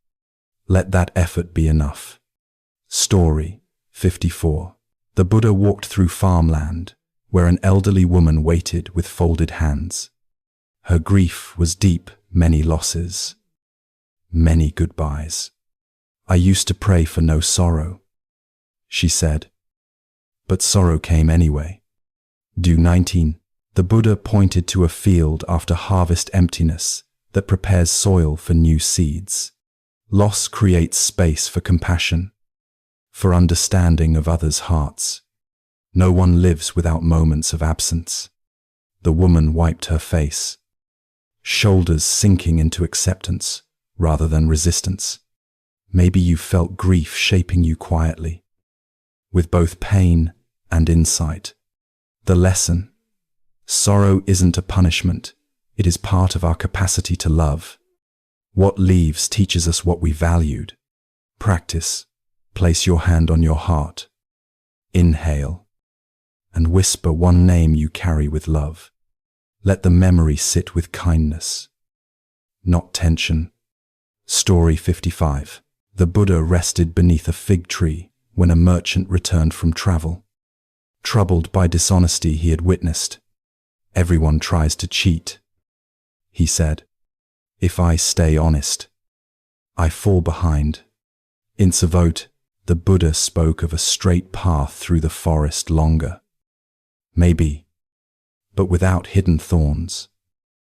let that effort be enough. Story 54. The Buddha walked through farmland, where an elderly woman waited with folded hands. Her grief was deep, many losses, many goodbyes. I used to pray for no sorrow, she said, but sorrow came anyway. Due 19. The Buddha pointed to a field after harvest emptiness that prepares soil for new seeds. Loss creates space for compassion, for understanding of others' hearts. No one lives without moments of absence. The woman wiped her face, shoulders sinking into acceptance rather than resistance. Maybe you felt grief shaping you quietly, with both pain and insight. The lesson: sorrow isn't a punishment, it is part of our capacity to love. What leaves teaches us what we valued. Practice. Place your hand on your heart. Inhale, and whisper one name you carry with love. Let the memory sit with kindness, not tension. Story 55. The Buddha rested beneath a fig tree when a merchant returned from travel. Troubled by dishonesty he had witnessed. Everyone tries to cheat, he said. If I stay honest, I fall behind. In Savot, the Buddha spoke of a straight path through the forest longer. Maybe, but without hidden thorns.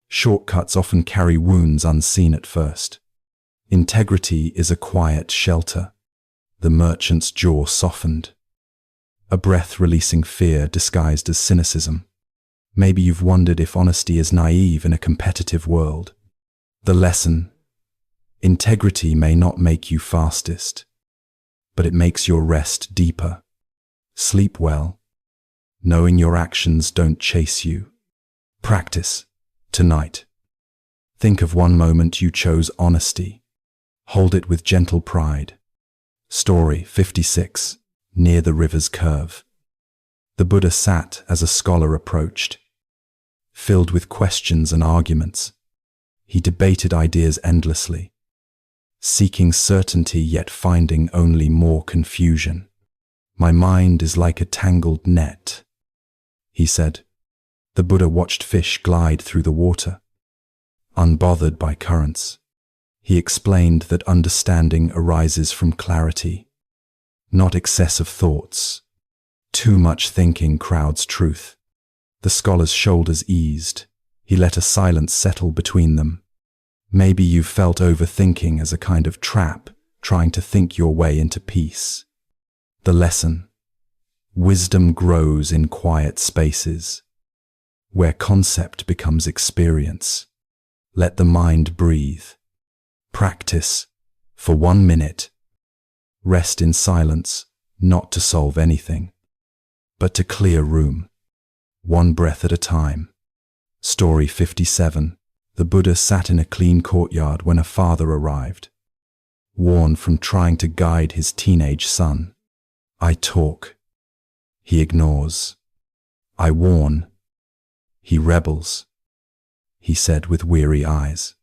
Shortcuts often carry wounds unseen at first. Integrity is a quiet shelter. The merchant's jaw softened. A breath releasing fear disguised as cynicism. Maybe you've wondered if honesty is naive in a competitive world. The lesson: integrity may not make you fastest, but it makes your rest deeper. Sleep well, knowing your actions don't chase you. Practice. Tonight, think of one moment you chose honesty. Hold it with gentle pride. Story 56. Near the river's curve. The Buddha sat as a scholar approached. Filled with questions and arguments, he debated ideas endlessly, seeking certainty yet finding only more confusion. My mind is like a tangled net, he said. The Buddha watched fish glide through the water, unbothered by currents. He explained that understanding arises from clarity, not excessive thoughts. Too much thinking crowds truth. The scholar's shoulders eased. He let a silence settle between them. Maybe you felt overthinking as a kind of trap, trying to think your way into peace. The lesson: wisdom grows in quiet spaces, where concept becomes experience. Let the mind breathe. Practice for 1 minute. Rest in silence, not to solve anything, but to clear room, one breath at a time. Story 57. The Buddha sat in a clean courtyard when a father arrived, worn from trying to guide his teenage son. I talk, he ignores. I warn, he rebels, he said with weary eyes.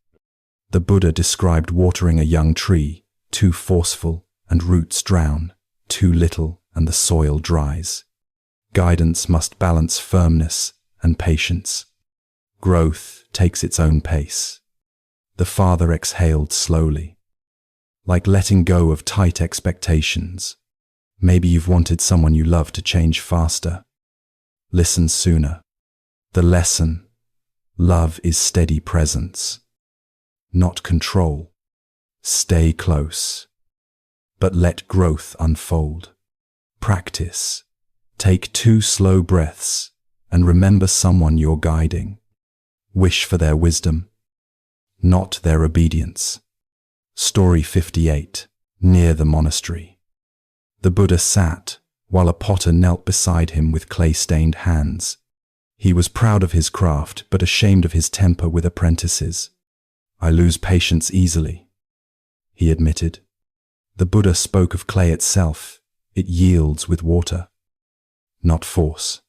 The Buddha described watering a young tree, too forceful and roots drown, too little and the soil dries. Guidance must balance firmness and patience. Growth takes its own pace. The father exhaled slowly, like letting go of tight expectations. Maybe you've wanted someone you love to change faster. Listen sooner. The lesson: love is steady presence, not control. Stay close, but let growth unfold. Practice. Take 2 slow breaths and remember someone you're guiding. Wish for their wisdom, not their obedience. Story 58. Near the monastery. The Buddha sat while a potter knelt beside him with clay-stained hands. He was proud of his craft but ashamed of his temper with apprentices. I lose patience easily, he admitted. The Buddha spoke of clay itself. It yields with water, not force.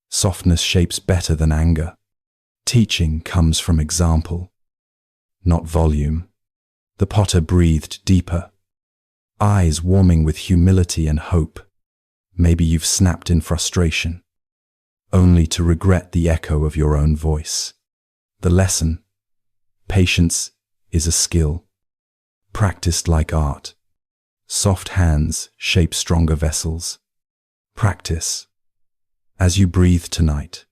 Softness shapes better than anger. Teaching comes from example, not volume. The potter breathed deeper, eyes warming with humility and hope. Maybe you've snapped in frustration, only to regret the echo of your own voice. The lesson: patience is a skill, practiced like art. Soft hands shape stronger vessels. Practice. As you breathe tonight,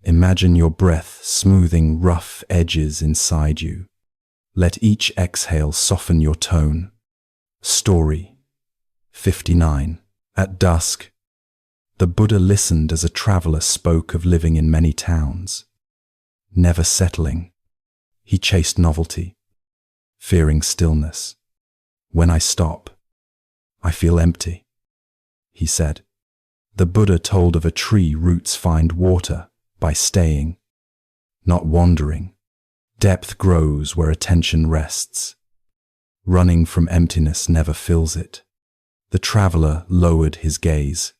imagine your breath smoothing rough edges inside you. Let each exhale soften your tone. Story 59. At dusk, the Buddha listened as a traveler spoke of living in many towns. Never settling, he chased novelty, fearing stillness. When I stop, I feel empty, he said. The Buddha told of a tree roots find water by staying, not wandering. Depth grows where attention rests. Running from emptiness never fills it. The traveler lowered his gaze,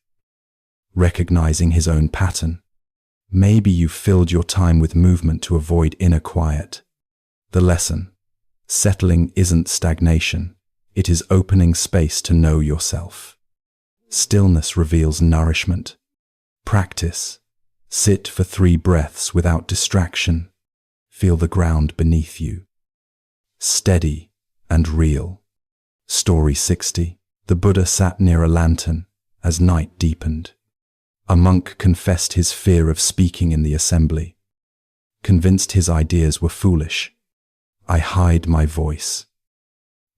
recognizing his own pattern. Maybe you filled your time with movement to avoid inner quiet. The lesson: settling isn't stagnation. It is opening space to know yourself. Stillness reveals nourishment. Practice. Sit for 3 breaths without distraction. Feel the ground beneath you. Steady and real. Story 60. The Buddha sat near a lantern as night deepened. A monk confessed his fear of speaking in the assembly, convinced his ideas were foolish. I hide my voice,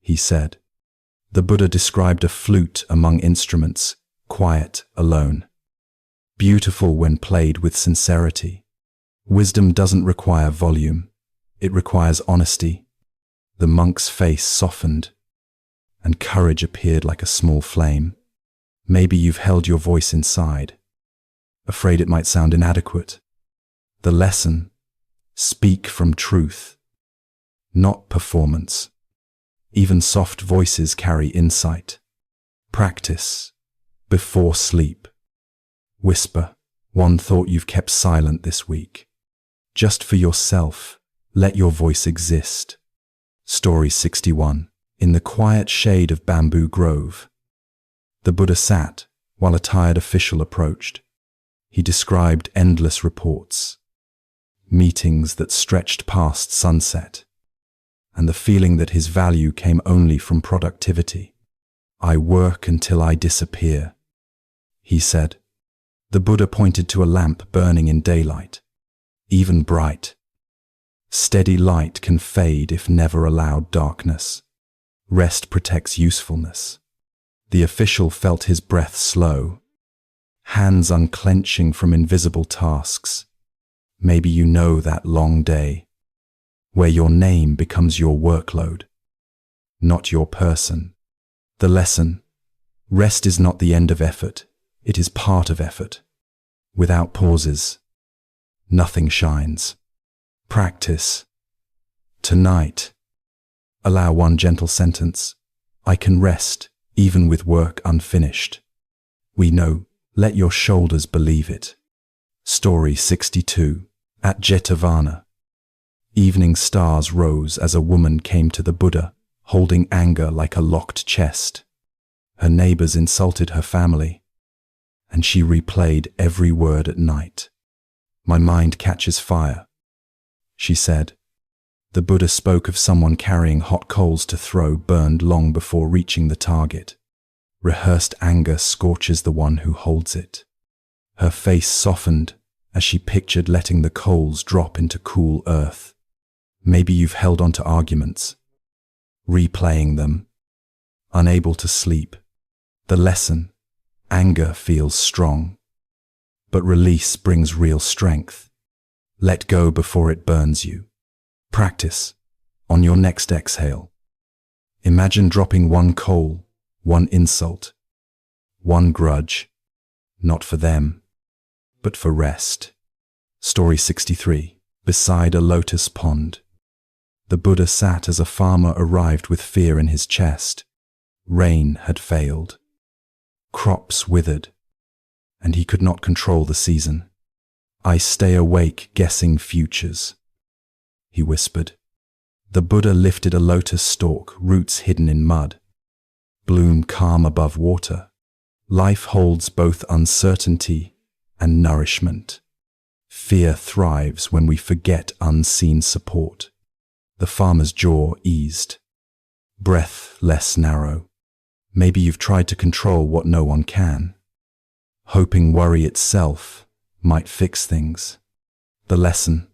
he said. The Buddha described a flute among instruments, quiet, alone. Beautiful when played with sincerity. Wisdom doesn't require volume. It requires honesty. The monk's face softened, and courage appeared like a small flame. Maybe you've held your voice inside, afraid it might sound inadequate. The lesson: speak from truth, not performance. Even soft voices carry insight. Practice. Before sleep, whisper one thought you've kept silent this week. Just for yourself, let your voice exist. Story 61. In the quiet shade of Bamboo Grove, the Buddha sat while a tired official approached. He described endless reports, meetings that stretched past sunset, and the feeling that his value came only from productivity. I work until I disappear, he said. The Buddha pointed to a lamp burning in daylight, even bright. Steady light can fade if never allowed darkness. Rest protects usefulness. The official felt his breath slow, hands unclenching from invisible tasks. Maybe you know that long day, where your name becomes your workload, not your person. The lesson: rest is not the end of effort, it is part of effort. Without pauses, nothing shines. Practice. Tonight, allow one gentle sentence: I can rest even with work unfinished. We know, let your shoulders believe it. Story 62. At Jetavana, evening stars rose as a woman came to the Buddha, holding anger like a locked chest. Her neighbors insulted her family, and she replayed every word at night. My mind catches fire, she said. The Buddha spoke of someone carrying hot coals to throw burned long before reaching the target. Rehearsed anger scorches the one who holds it. Her face softened as she pictured letting the coals drop into cool earth. Maybe you've held on to arguments, replaying them, unable to sleep. The lesson: anger feels strong, but release brings real strength. Let go before it burns you. Practice. On your next exhale, imagine dropping one coal, one insult, one grudge, not for them, but for rest. Story 63. Beside a lotus pond, the Buddha sat as a farmer arrived with fear in his chest. Rain had failed. Crops withered, and he could not control the season. I stay awake guessing futures, he whispered. The Buddha lifted a lotus stalk, roots hidden in mud, bloom calm above water. Life holds both uncertainty and nourishment. Fear thrives when we forget unseen support. The farmer's jaw eased. Breath less narrow. Maybe you've tried to control what no one can, hoping worry itself might fix things. The lesson: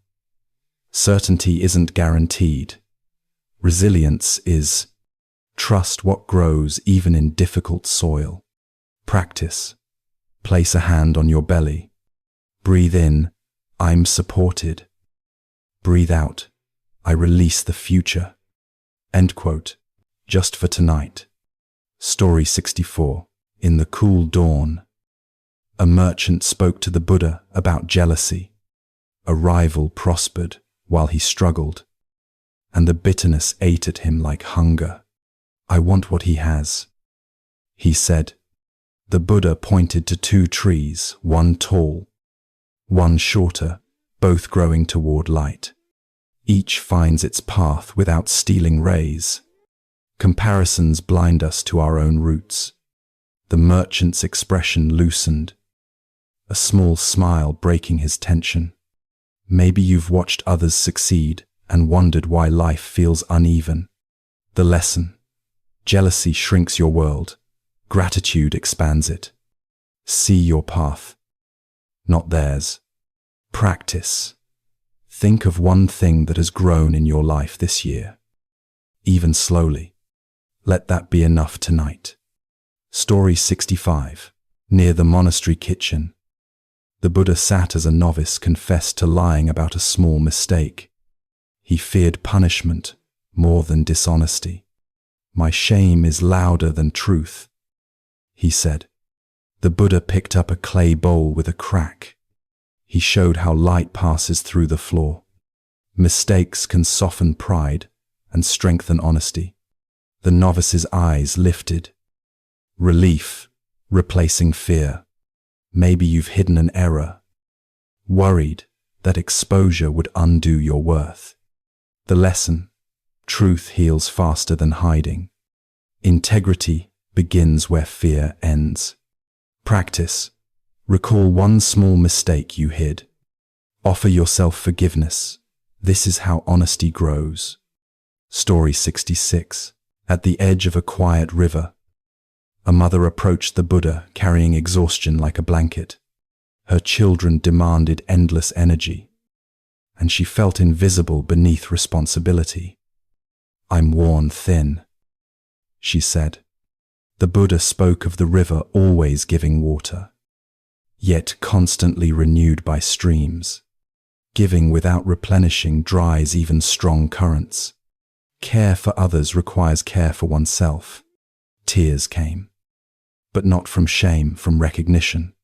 certainty isn't guaranteed. Resilience is. Trust what grows even in difficult soil. Practice. Place a hand on your belly. Breathe in, I'm supported. Breathe out, I release the future. End quote. Just for tonight. Story 64. In the cool dawn. A merchant spoke to the Buddha about jealousy. A rival prospered while he struggled, and the bitterness ate at him like hunger. I want what he has, he said. The Buddha pointed to two trees, one tall, one shorter, both growing toward light. Each finds its path without stealing rays. Comparisons blind us to our own roots. The merchant's expression loosened, a small smile breaking his tension. Maybe you've watched others succeed and wondered why life feels uneven. The lesson: jealousy shrinks your world, gratitude expands it. See your path, not theirs. Practice. Think of one thing that has grown in your life this year, even slowly. Let that be enough tonight. Story 65. Near the monastery kitchen. The Buddha sat as a novice confessed to lying about a small mistake. He feared punishment more than dishonesty. My shame is louder than truth, he said. The Buddha picked up a clay bowl with a crack. He showed how light passes through the floor. Mistakes can soften pride and strengthen honesty. The novice's eyes lifted. Relief, replacing fear. Maybe you've hidden an error, worried that exposure would undo your worth. The lesson: truth heals faster than hiding. Integrity begins where fear ends. Practice. Recall one small mistake you hid. Offer yourself forgiveness. This is how honesty grows. Story 66. At the edge of a quiet river. A mother approached the Buddha carrying exhaustion like a blanket. Her children demanded endless energy, and she felt invisible beneath responsibility. I'm worn thin, she said. The Buddha spoke of the river always giving water, yet constantly renewed by streams. Giving without replenishing dries even strong currents. Care for others requires care for oneself. Tears came, but not from shame, from recognition.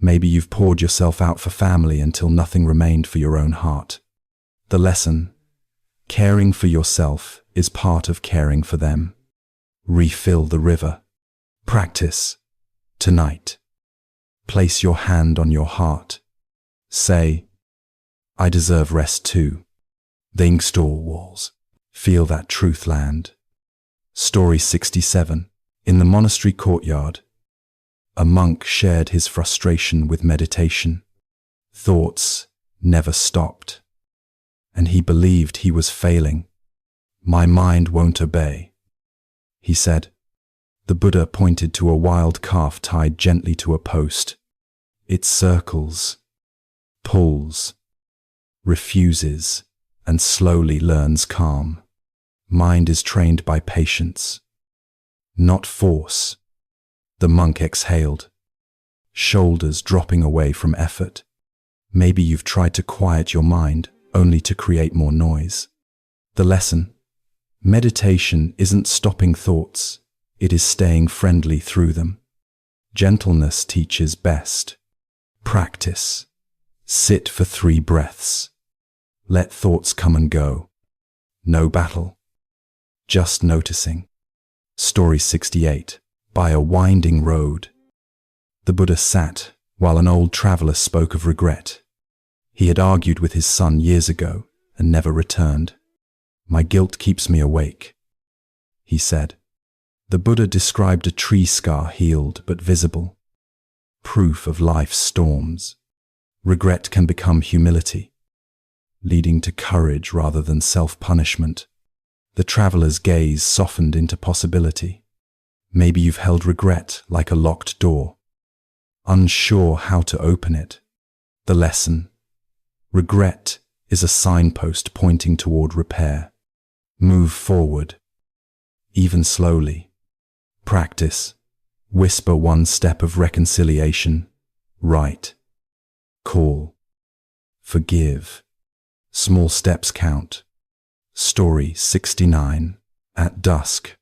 Maybe you've poured yourself out for family until nothing remained for your own heart. The lesson: caring for yourself is part of caring for them. Refill the river. Practice. Tonight. Place your hand on your heart. Say, I deserve rest too. The ink store walls. Feel that truth land. Story 67. In the monastery courtyard. A monk shared his frustration with meditation. Thoughts never stopped, and he believed he was failing. My mind won't obey, he said. The Buddha pointed to a wild calf tied gently to a post. It circles, pulls, refuses, and slowly learns calm. Mind is trained by patience, not force. The monk exhaled, shoulders dropping away from effort. Maybe you've tried to quiet your mind only to create more noise. The lesson: meditation isn't stopping thoughts, it is staying friendly through them. Gentleness teaches best. Practice. Sit for 3 breaths. Let thoughts come and go. No battle, just noticing. Story 68. By a winding road. The Buddha sat while an old traveler spoke of regret. He had argued with his son years ago and never returned. My guilt keeps me awake, he said. The Buddha described a tree scar healed but visible, proof of life's storms. Regret can become humility, leading to courage rather than self-punishment. The traveler's gaze softened into possibility. Maybe you've held regret like a locked door, unsure how to open it. The lesson: regret is a signpost pointing toward repair. Move forward, even slowly. Practice. Whisper one step of reconciliation. Write. Call. Forgive. Small steps count. Story 69. At dusk.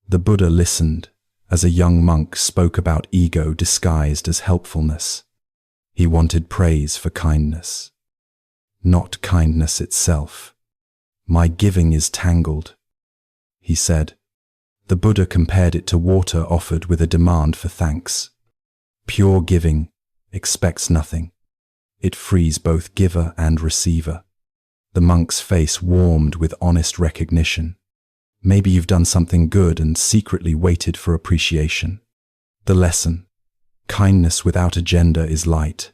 The Buddha listened as a young monk spoke about ego disguised as helpfulness. He wanted praise for kindness, not kindness itself. My giving is tangled, he said. The Buddha compared it to water offered with a demand for thanks. Pure giving expects nothing. It frees both giver and receiver. The monk's face warmed with honest recognition. Maybe you've done something good and secretly waited for appreciation. The lesson: kindness without agenda is light.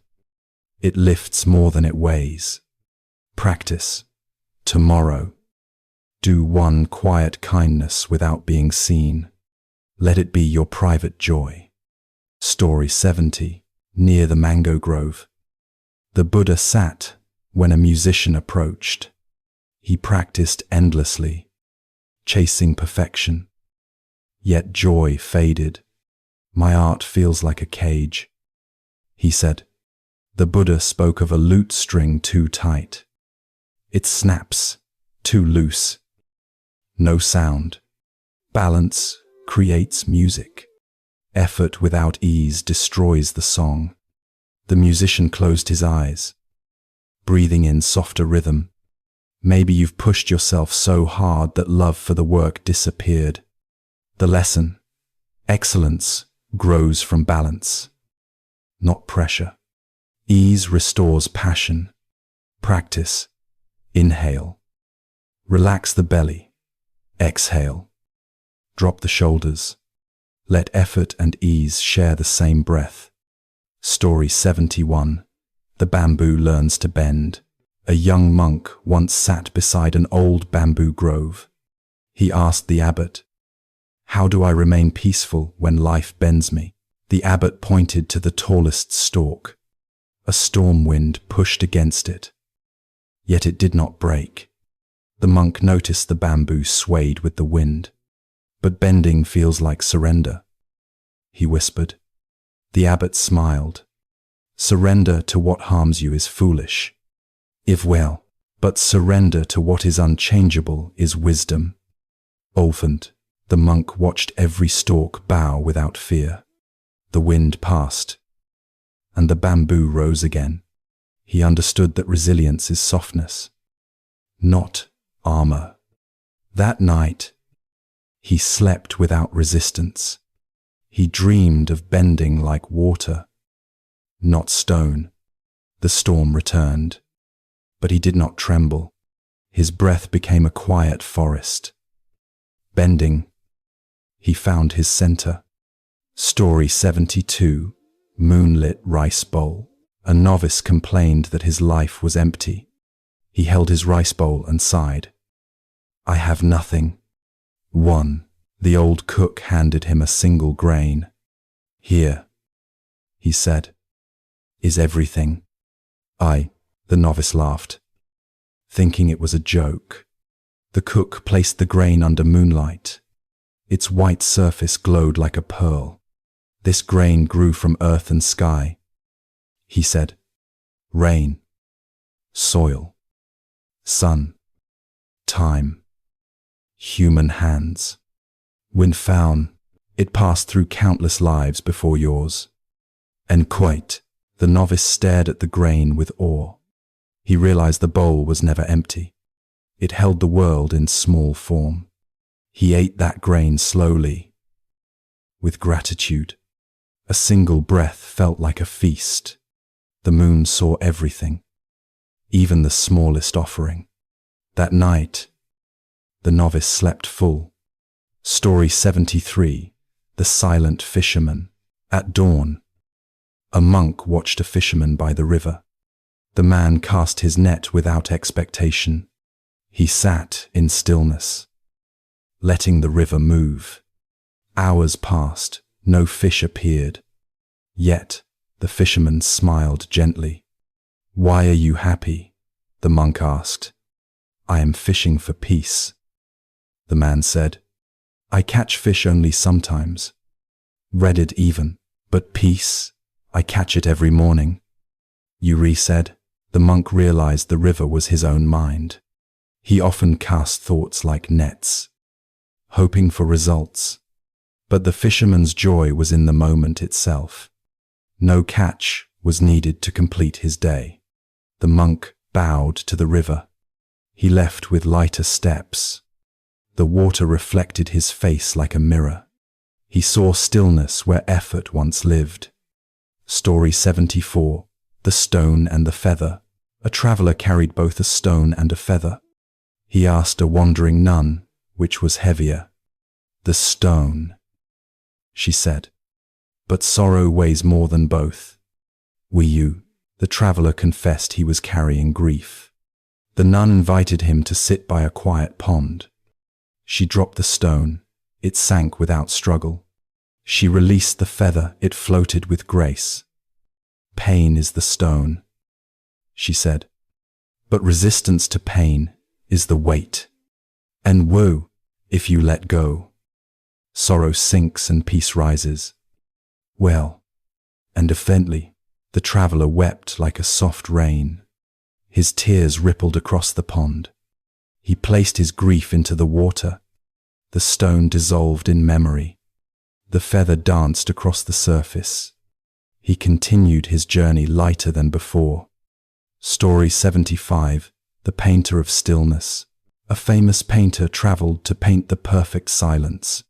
It lifts more than it weighs. Practice. Tomorrow. Do one quiet kindness without being seen. Let it be your private joy. Story 70. Near the mango grove. The Buddha sat when a musician approached. He practiced endlessly, chasing perfection. Yet joy faded. My art feels like a cage, he said. The Buddha spoke of a lute string too tight. It snaps, too loose. No sound. Balance creates music. Effort without ease destroys the song. The musician closed his eyes, breathing in softer rhythm. Maybe you've pushed yourself so hard that love for the work disappeared. The lesson: excellence grows from balance, not pressure. Ease restores passion. Practice. Inhale. Relax the belly. Exhale. Drop the shoulders. Let effort and ease share the same breath. Story 71. The bamboo learns to bend. A young monk once sat beside an old bamboo grove. He asked the abbot, "How do I remain peaceful when life bends me?" The abbot pointed to the tallest stalk. A storm wind pushed against it, yet it did not break. The monk noticed the bamboo swayed with the wind. "But bending feels like surrender," he whispered. The abbot smiled. "Surrender to what harms you is foolish, if well, but surrender to what is unchangeable is wisdom." Orphaned, the monk watched every stalk bow without fear. The wind passed, and the bamboo rose again. He understood that resilience is softness, not armor. That night, he slept without resistance. He dreamed of bending like water, not stone. The storm returned, but he did not tremble. His breath became a quiet forest. Bending, he found his center. Story 72. Moonlit rice bowl. A novice complained that his life was empty. He held his rice bowl and sighed. "I have nothing." One. The old cook handed him a single grain. "Here," he said, "is everything." The novice laughed, thinking it was a joke. The cook placed the grain under moonlight. Its white surface glowed like a pearl. "This grain grew from earth and sky," he said. "Rain, soil, sun, time, human hands. When found, it passed through countless lives before yours." And quite, the novice stared at the grain with awe. He realized the bowl was never empty. It held the world in small form. He ate that grain slowly, with gratitude. A single breath felt like a feast. The moon saw everything, even the smallest offering. That night, the novice slept full. Story 73. The silent fisherman. At dawn, A monk watched a fisherman by the river. The man cast his net without expectation. He sat in stillness, letting the river move. Hours passed, no fish appeared. Yet the fisherman smiled gently. "Why are you happy?" the monk asked. "I am fishing for peace." The man said, "I catch fish only sometimes. Read it even, but peace, I catch it every morning." Yuri said. The monk realized the river was his own mind. He often cast thoughts like nets, hoping for results. But the fisherman's joy was in the moment itself. No catch was needed to complete his day. The monk bowed to the river. He left with lighter steps. The water reflected his face like a mirror. He saw stillness where effort once lived. Story 74. The Stone and the Feather. A traveler carried both a stone and a feather. He asked a wandering nun, which was heavier. "The stone," she said. "But sorrow weighs more than both." The traveler confessed he was carrying grief. The nun invited him to sit by a quiet pond. She dropped the stone. It sank without struggle. She released the feather. It floated with grace. "Pain is the stone," she said. "But resistance to pain is the weight. And woe, if you let go. Sorrow sinks and peace rises." Well, and evidently, the traveler wept like a soft rain. His tears rippled across the pond. He placed his grief into the water. The stone dissolved in memory. The feather danced across the surface. He continued his journey lighter than before. Story 75. The Painter of Stillness. A famous painter traveled to paint the perfect silence.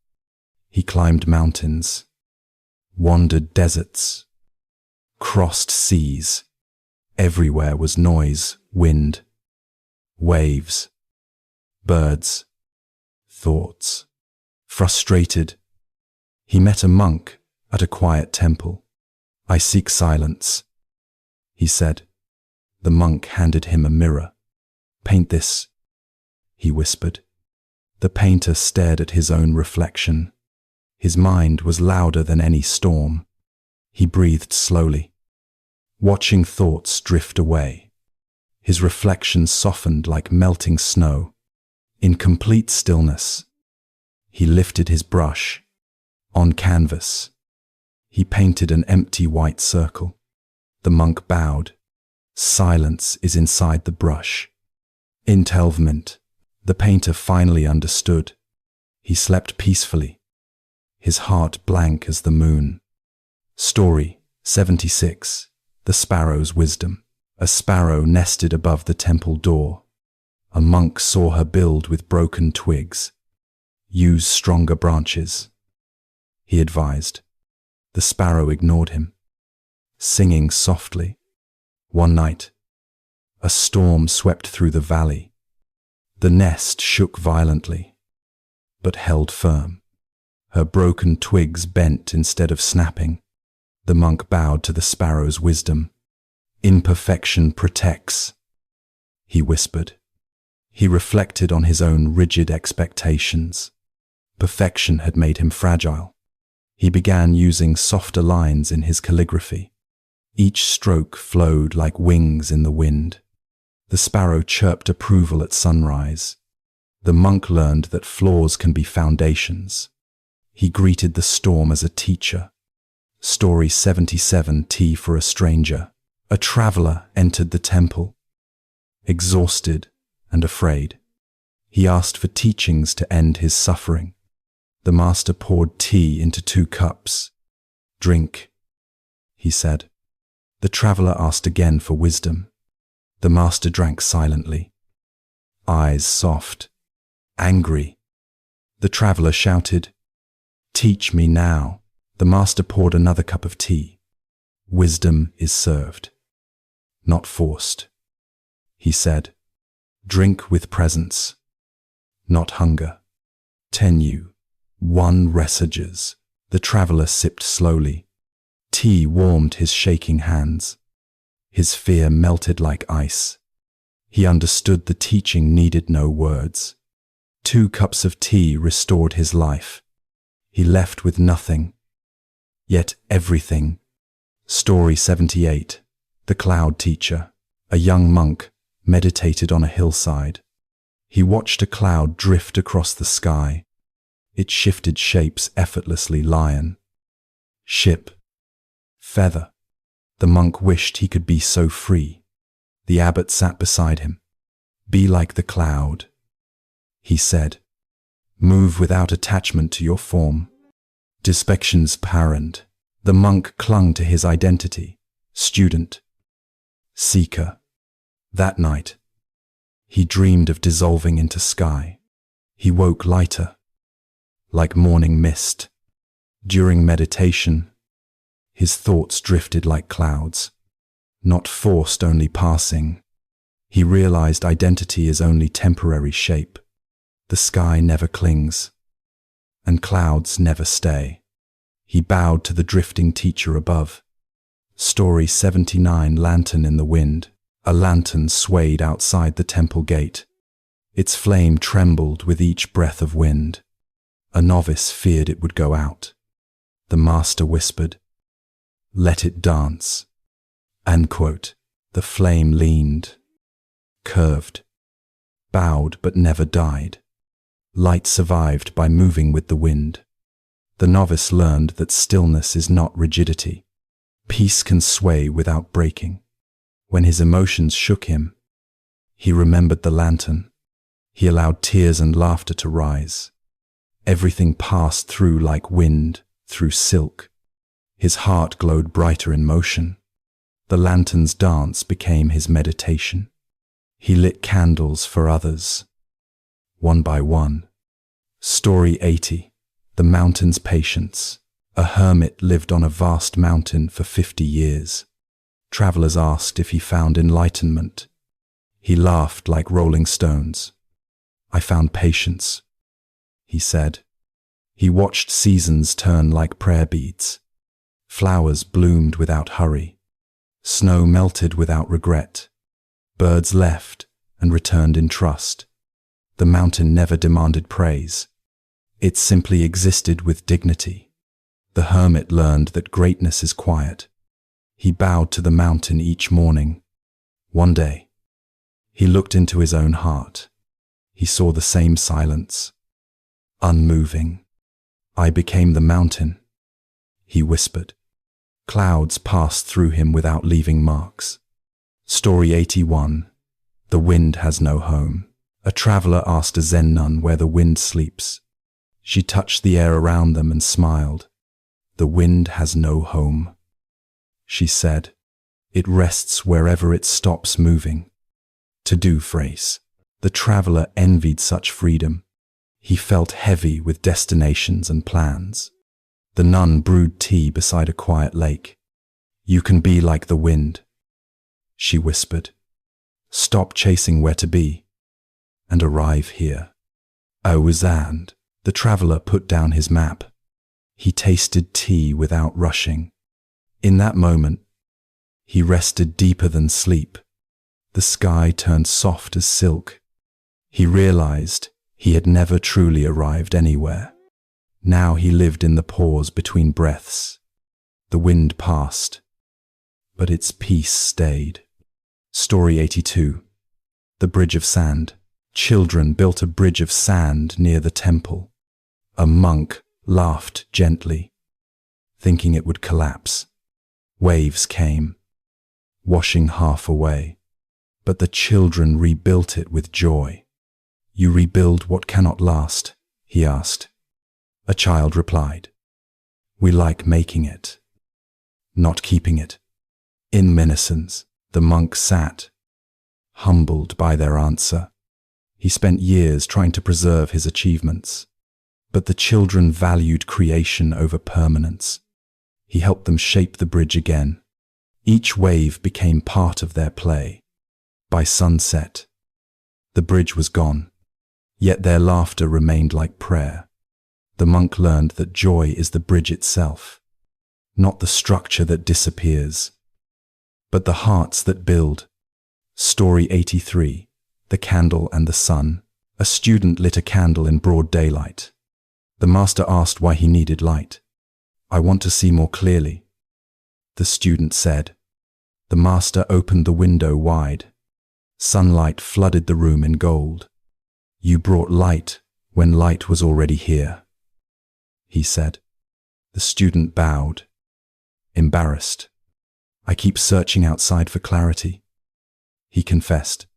He climbed mountains, wandered deserts, crossed seas. Everywhere was noise, wind, waves, birds, thoughts. Frustrated, he met a monk at a quiet temple. "I seek silence," he said. The monk handed him a mirror. "Paint this," he whispered. The painter stared at his own reflection. His mind was louder than any storm. He breathed slowly, watching thoughts drift away. His reflection softened like melting snow. In complete stillness, he lifted his brush. On canvas, he painted an empty white circle. The monk bowed. Silence is inside the brush. Intelvement. The painter finally understood. He slept peacefully, his heart blank as the moon. Story 76. The Sparrow's Wisdom. A sparrow nested above the temple door. A monk saw her build with broken twigs. "Use stronger branches," he advised. The sparrow ignored him, singing softly. One night, a storm swept through the valley. The nest shook violently, but held firm. Her broken twigs bent instead of snapping. The monk bowed to the sparrow's wisdom. "Imperfection protects," he whispered. He reflected on his own rigid expectations. Perfection had made him fragile. He began using softer lines in his calligraphy. Each stroke flowed like wings in the wind. The sparrow chirped approval at sunrise. The monk learned that flaws can be foundations. He greeted the storm as a teacher. Story 77. Tea for a Stranger. A traveler entered the temple, exhausted and afraid. He asked for teachings to end his suffering. The master poured tea into 2 cups. "Drink," he said. The traveler asked again for wisdom. The master drank silently, eyes soft, angry. The traveler shouted, "Teach me now." The master poured another cup of tea. "Wisdom is served, not forced," he said. "Drink with presence, not hunger." Tenyu, 1 Resages. The traveler sipped slowly. tea warmed his shaking hands. His fear melted like ice. He understood the teaching needed no words. 2 cups of tea restored his life. He left with nothing, yet everything. Story 78. The Cloud Teacher. A young monk meditated on a hillside. He watched a cloud drift across the sky. It shifted shapes effortlessly. Lion, ship, feather. The monk wished he could be so free. The abbot sat beside him. Be like the cloud, he said. Move without attachment to your form. Dispections parent. The monk clung to his identity. Student, seeker. That night, he dreamed of dissolving into sky. He woke lighter, like morning mist. During meditation, his thoughts drifted like clouds, not forced, only passing. He realized identity is only temporary shape. The sky never clings, and clouds never stay. He bowed to the drifting teacher above. Story 79. Lantern in the wind. A lantern swayed outside the temple gate. Its flame trembled with each breath of wind. A novice feared it would go out. The master whispered, "Let it dance." End quote. The flame leaned, curved, bowed but never died. Light survived by moving with the wind. The novice learned that stillness is not rigidity. Peace can sway without breaking. When his emotions shook him, he remembered the lantern. He allowed tears and laughter to rise. Everything passed through like wind, through silk. His heart glowed brighter in motion. The lantern's dance became his meditation. He lit candles for others, one by one. Story 80. The mountain's patience. A hermit lived on a vast mountain for 50 years. Travelers asked if he found enlightenment. He laughed like rolling stones. "I found patience," he said. He watched seasons turn like prayer beads. Flowers bloomed without hurry. Snow melted without regret. Birds left and returned in trust. The mountain never demanded praise. It simply existed with dignity. The hermit learned that greatness is quiet. He bowed to the mountain each morning. One day, he looked into his own heart. He saw the same silence, unmoving. "I became the mountain," he whispered. Clouds passed through him without leaving marks. Story 81. The wind has no home. A traveler asked a Zen nun where the wind sleeps. She touched the air around them and smiled. "The wind has no home," she said. "It rests wherever it stops moving." To-do phrase. The traveler envied such freedom. He felt heavy with destinations and plans. The nun brewed tea beside a quiet lake. "You can be like the wind," she whispered. "Stop chasing where to be and arrive here." And the traveler put down his map. He tasted tea without rushing. In that moment, he rested deeper than sleep. The sky turned soft as silk. He realized he had never truly arrived anywhere. Now he lived in the pause between breaths. The wind passed, but its peace stayed. Story 82. The Bridge of Sand. Children built a bridge of sand near the temple. A monk laughed gently, thinking it would collapse. Waves came, washing half away, but the children rebuilt it with joy. "You rebuild what cannot last?" he asked. A child replied, "We like making it, not keeping it." In innocence, the monk sat, humbled by their answer. He spent years trying to preserve his achievements, but the children valued creation over permanence. He helped them shape the bridge again. Each wave became part of their play. By sunset, the bridge was gone, yet their laughter remained like prayer. The monk learned that joy is the bridge itself, not the structure that disappears, but the hearts that build. Story 83. The Candle and the Sun. A student lit a candle in broad daylight. The master asked why he needed light. "I want to see more clearly," the student said. The master opened the window wide. Sunlight flooded the room in gold. "You brought light when light was already here," he said. The student bowed, embarrassed. "I keep searching outside for clarity," he confessed.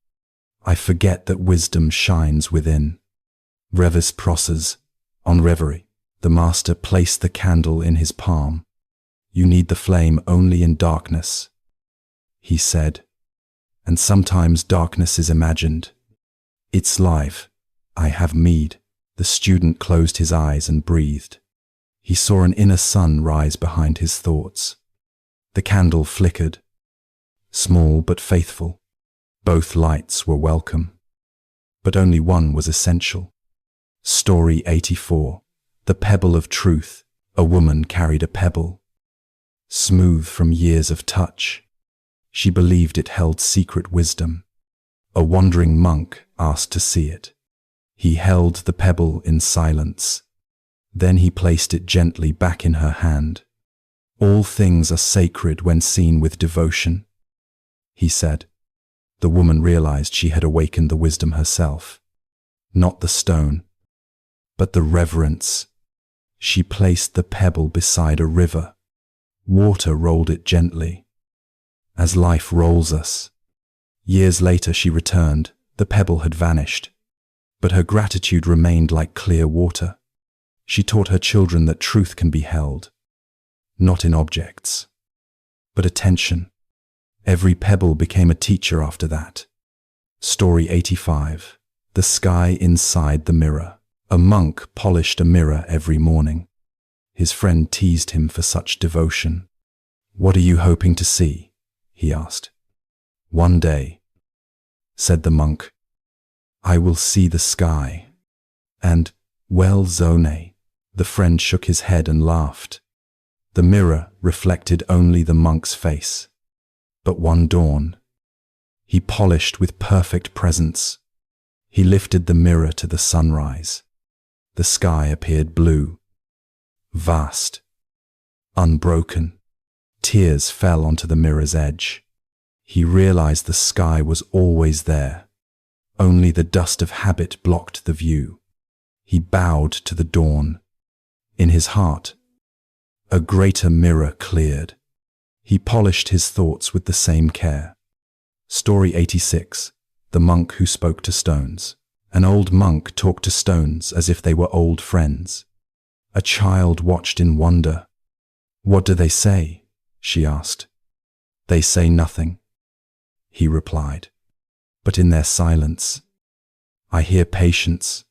"I forget that wisdom shines within." Revis process. On reverie, the master placed the candle in his palm. "You need the flame only in darkness," he said. "And sometimes darkness is imagined. It's live. I have mead." The student closed his eyes and breathed. He saw an inner sun rise behind his thoughts. The candle flickered, small but faithful. Both lights were welcome, but only one was essential. Story 84. The Pebble of Truth. A woman carried a pebble, smooth from years of touch. She believed it held secret wisdom. A wandering monk asked to see it. He held the pebble in silence. Then he placed it gently back in her hand. "All things are sacred when seen with devotion," he said. The woman realized she had awakened the wisdom herself. Not the stone, but the reverence. She placed the pebble beside a river. Water rolled it gently, as life rolls us. Years later she returned. The pebble had vanished, but her gratitude remained like clear water. She taught her children that truth can be held, not in objects, but attention. Every pebble became a teacher after that. Story 85. The Sky Inside the Mirror. A monk polished a mirror every morning. His friend teased him for such devotion. "What are you hoping to see?" he asked. "One day," said the monk, "I will see the sky." And, "Well, Zone," the friend shook his head and laughed. The mirror reflected only the monk's face. But one dawn, he polished with perfect presence. He lifted the mirror to the sunrise. The sky appeared blue, vast, unbroken. Tears fell onto the mirror's edge. He realized the sky was always there. Only the dust of habit blocked the view. He bowed to the dawn. In his heart, a greater mirror cleared. He polished his thoughts with the same care. Story 86. The Monk Who Spoke to Stones. An old monk talked to stones as if they were old friends. A child watched in wonder. "What do they say?" she asked. "They say nothing," he replied. "But in their silence, I hear patience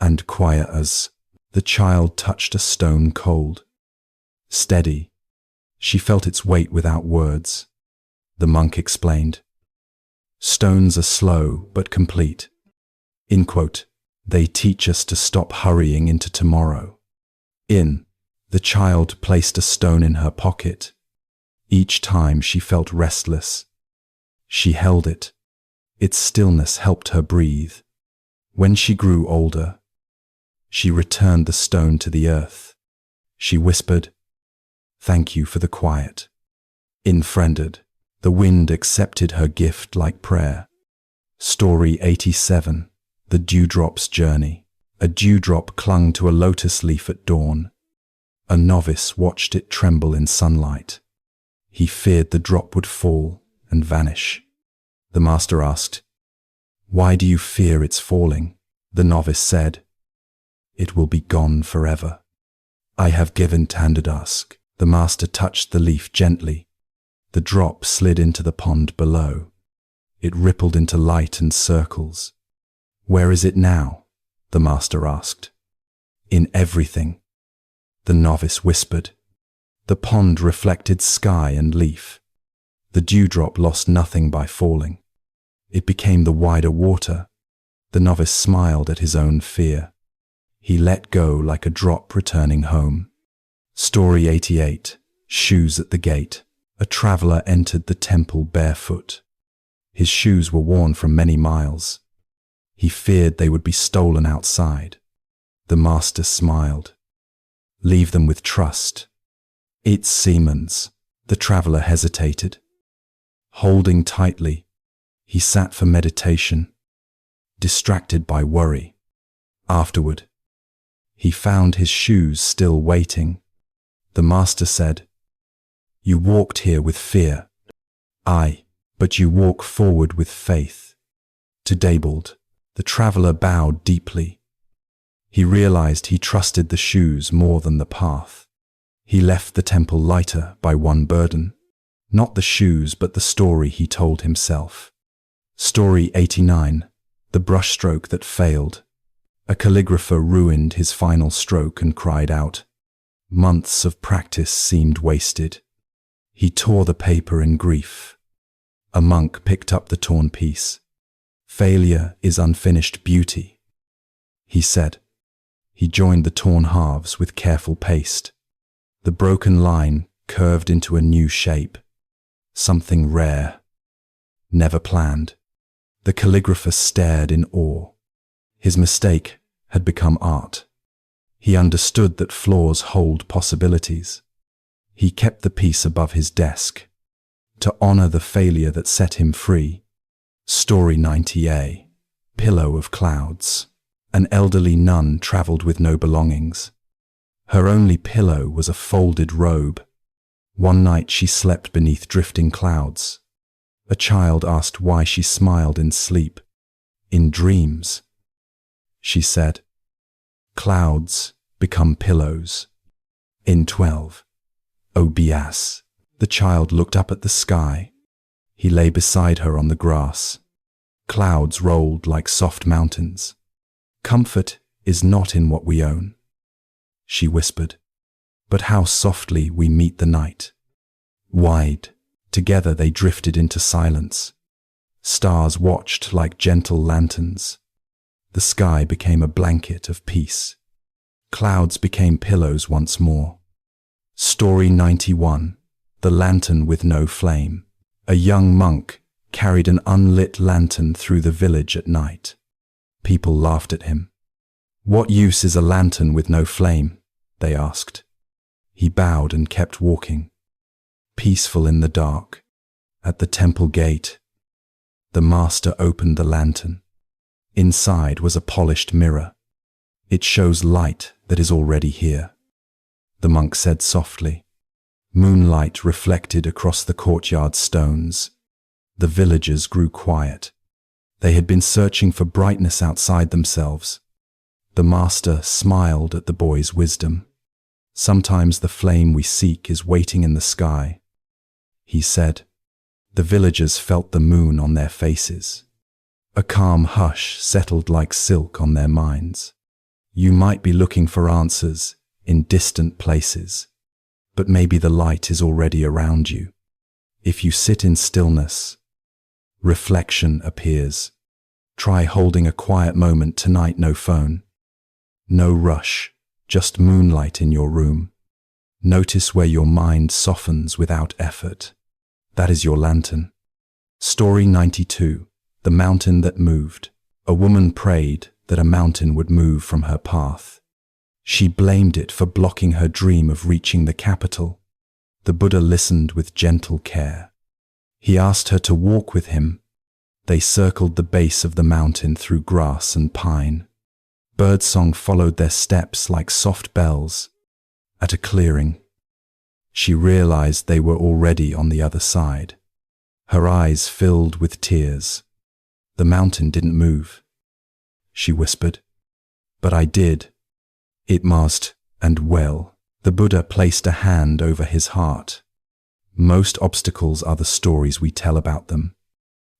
and quiet as." The child touched a stone cold. Steady, she felt its weight without words. The monk explained, "Stones are slow but complete. In quote, they teach us to stop hurrying into tomorrow." The child placed a stone in her pocket. Each time she felt restless. She held it. Its stillness helped her breathe. When she grew older, she returned the stone to the earth. She whispered, "Thank you for the quiet." Friended, the wind accepted her gift like prayer. Story 87. The Dewdrop's Journey. A dewdrop clung to a lotus leaf at dawn. A novice watched it tremble in sunlight. He feared the drop would fall and vanish. The master asked, "Why do you fear its falling?" The novice said, "It will be gone forever. I have given tender dusk." The master touched the leaf gently. The drop slid into the pond below. It rippled into light and circles. "Where is it now?" the master asked. "In everything," the novice whispered. The pond reflected sky and leaf. The dewdrop lost nothing by falling. It became the wider water. The novice smiled at his own fear. He let go like a drop returning home. Story 88. Shoes at the gate. A traveler entered the temple barefoot. His shoes were worn from many miles. He feared they would be stolen outside. The master smiled. Leave them with trust. It's Siemens. The traveler hesitated. Holding tightly, he sat for meditation, distracted by worry. Afterward, he found his shoes still waiting. The master said, "You walked here with fear. Aye, but you walk forward with faith." Debiled, the traveler bowed deeply. He realized he trusted the shoes more than the path. He left the temple lighter by one burden. Not the shoes, but the story he told himself. Story 89. The brushstroke that failed. A calligrapher ruined his final stroke and cried out. Months of practice seemed wasted. He tore the paper in grief. A monk picked up the torn piece. Failure is unfinished beauty, he said. He joined the torn halves with careful paste. The broken line curved into a new shape. Something rare. Never planned. The calligrapher stared in awe. His mistake had become art. He understood that flaws hold possibilities. He kept the piece above his desk, to honor the failure that set him free. Story 90a. Pillow of clouds. An elderly nun traveled with no belongings. Her only pillow was a folded robe. One night she slept beneath drifting clouds. A child asked why she smiled in sleep. In dreams, she said, clouds become pillows. In 12. OBS. The child looked up at the sky. He lay beside her on the grass. Clouds rolled like soft mountains. Comfort is not in what we own, she whispered, but how softly we meet the night. Wide, together they drifted into silence. Stars watched like gentle lanterns. The sky became a blanket of peace. Clouds became pillows once more. Story 91. The lantern with no flame. A young monk carried an unlit lantern through the village at night. People laughed at him. What use is a lantern with no flame? They asked. He bowed and kept walking. Peaceful in the dark. At the temple gate, the master opened the lantern. Inside was a polished mirror. It shows light that is already here. The monk said softly. Moonlight reflected across the courtyard stones. The villagers grew quiet. They had been searching for brightness outside themselves. The master smiled at the boy's wisdom. Sometimes the flame we seek is waiting in the sky, he said. The villagers felt the moon on their faces. A calm hush settled like silk on their minds. You might be looking for answers in distant places, but maybe the light is already around you. If you sit in stillness, reflection appears. Try holding a quiet moment tonight. No phone, no rush, just moonlight in your room. Notice where your mind softens without effort. That is your lantern. Story 92. The mountain that moved. A woman prayed that a mountain would move from her path. She blamed it for blocking her dream of reaching the capital. The Buddha listened with gentle care. He asked her to walk with him. They circled the base of the mountain through grass and pine. Birdsong followed their steps like soft bells. At a clearing, she realized they were already on the other side. Her eyes filled with tears. The mountain didn't move, she whispered. But I did. It must, and well. The Buddha placed a hand over his heart. Most obstacles are the stories we tell about them.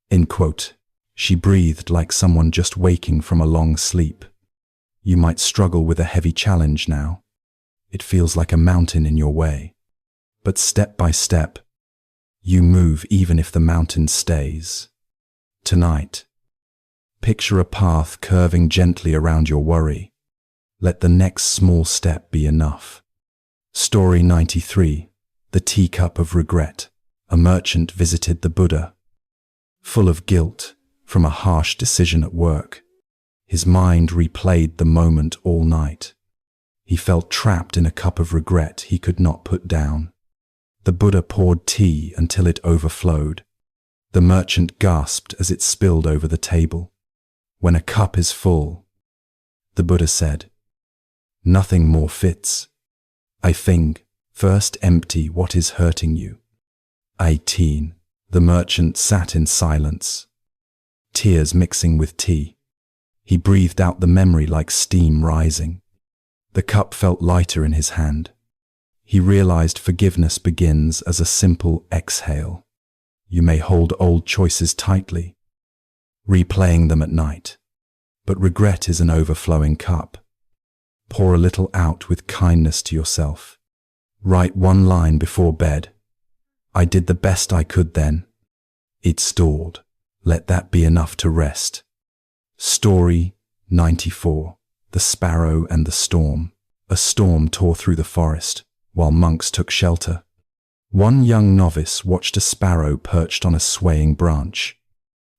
In quote, she breathed like someone just waking from a long sleep. You might struggle with a heavy challenge now. It feels like a mountain in your way. But step by step, you move even if the mountain stays. Tonight, picture a path curving gently around your worry. Let the next small step be enough. Story 93. The teacup of regret. A merchant visited the Buddha, full of guilt from a harsh decision at work. His mind replayed the moment all night. He felt trapped in a cup of regret he could not put down. The Buddha poured tea until it overflowed. The merchant gasped as it spilled over the table. When a cup is full, the Buddha said, nothing more fits. I think, first empty what is hurting you. 18. The merchant sat in silence, tears mixing with tea. He breathed out the memory like steam rising. The cup felt lighter in his hand. He realized forgiveness begins as a simple exhale. You may hold old choices tightly, replaying them at night. But regret is an overflowing cup. Pour a little out with kindness to yourself. Write one line before bed. I did the best I could then. It stored. Let that be enough to rest. Story 94. The Sparrow and the Storm. A storm tore through the forest, while monks took shelter. One young novice watched a sparrow perched on a swaying branch.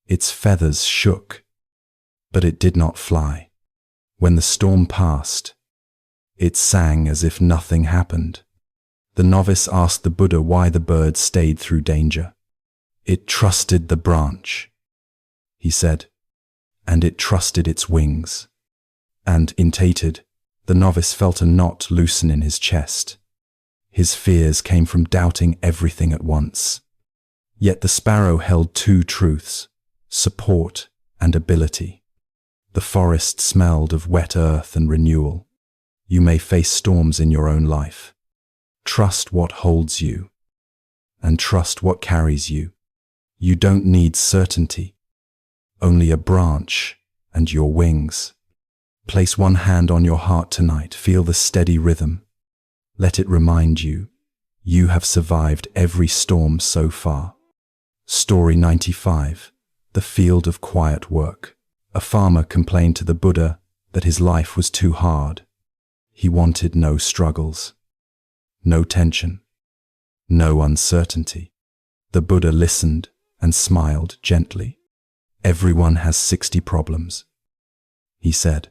Its feathers shook, but it did not fly. When the storm passed, it sang as if nothing happened. The novice asked the Buddha why the bird stayed through danger. It trusted the branch, he said, and it trusted its wings. And, entated, the novice felt a knot loosen in his chest. His fears came from doubting everything at once. Yet the sparrow held two truths: support and ability. The forest smelled of wet earth and renewal. You may face storms in your own life. Trust what holds you, and trust what carries you. You don't need certainty, only a branch and your wings. Place one hand on your heart tonight. Feel the steady rhythm. Let it remind you, you have survived every storm so far. Story 95. The Field of Quiet Work. A farmer complained to the Buddha that his life was too hard. He wanted no struggles, no tension, no uncertainty. The Buddha listened and smiled gently. Everyone has 60 problems, he said,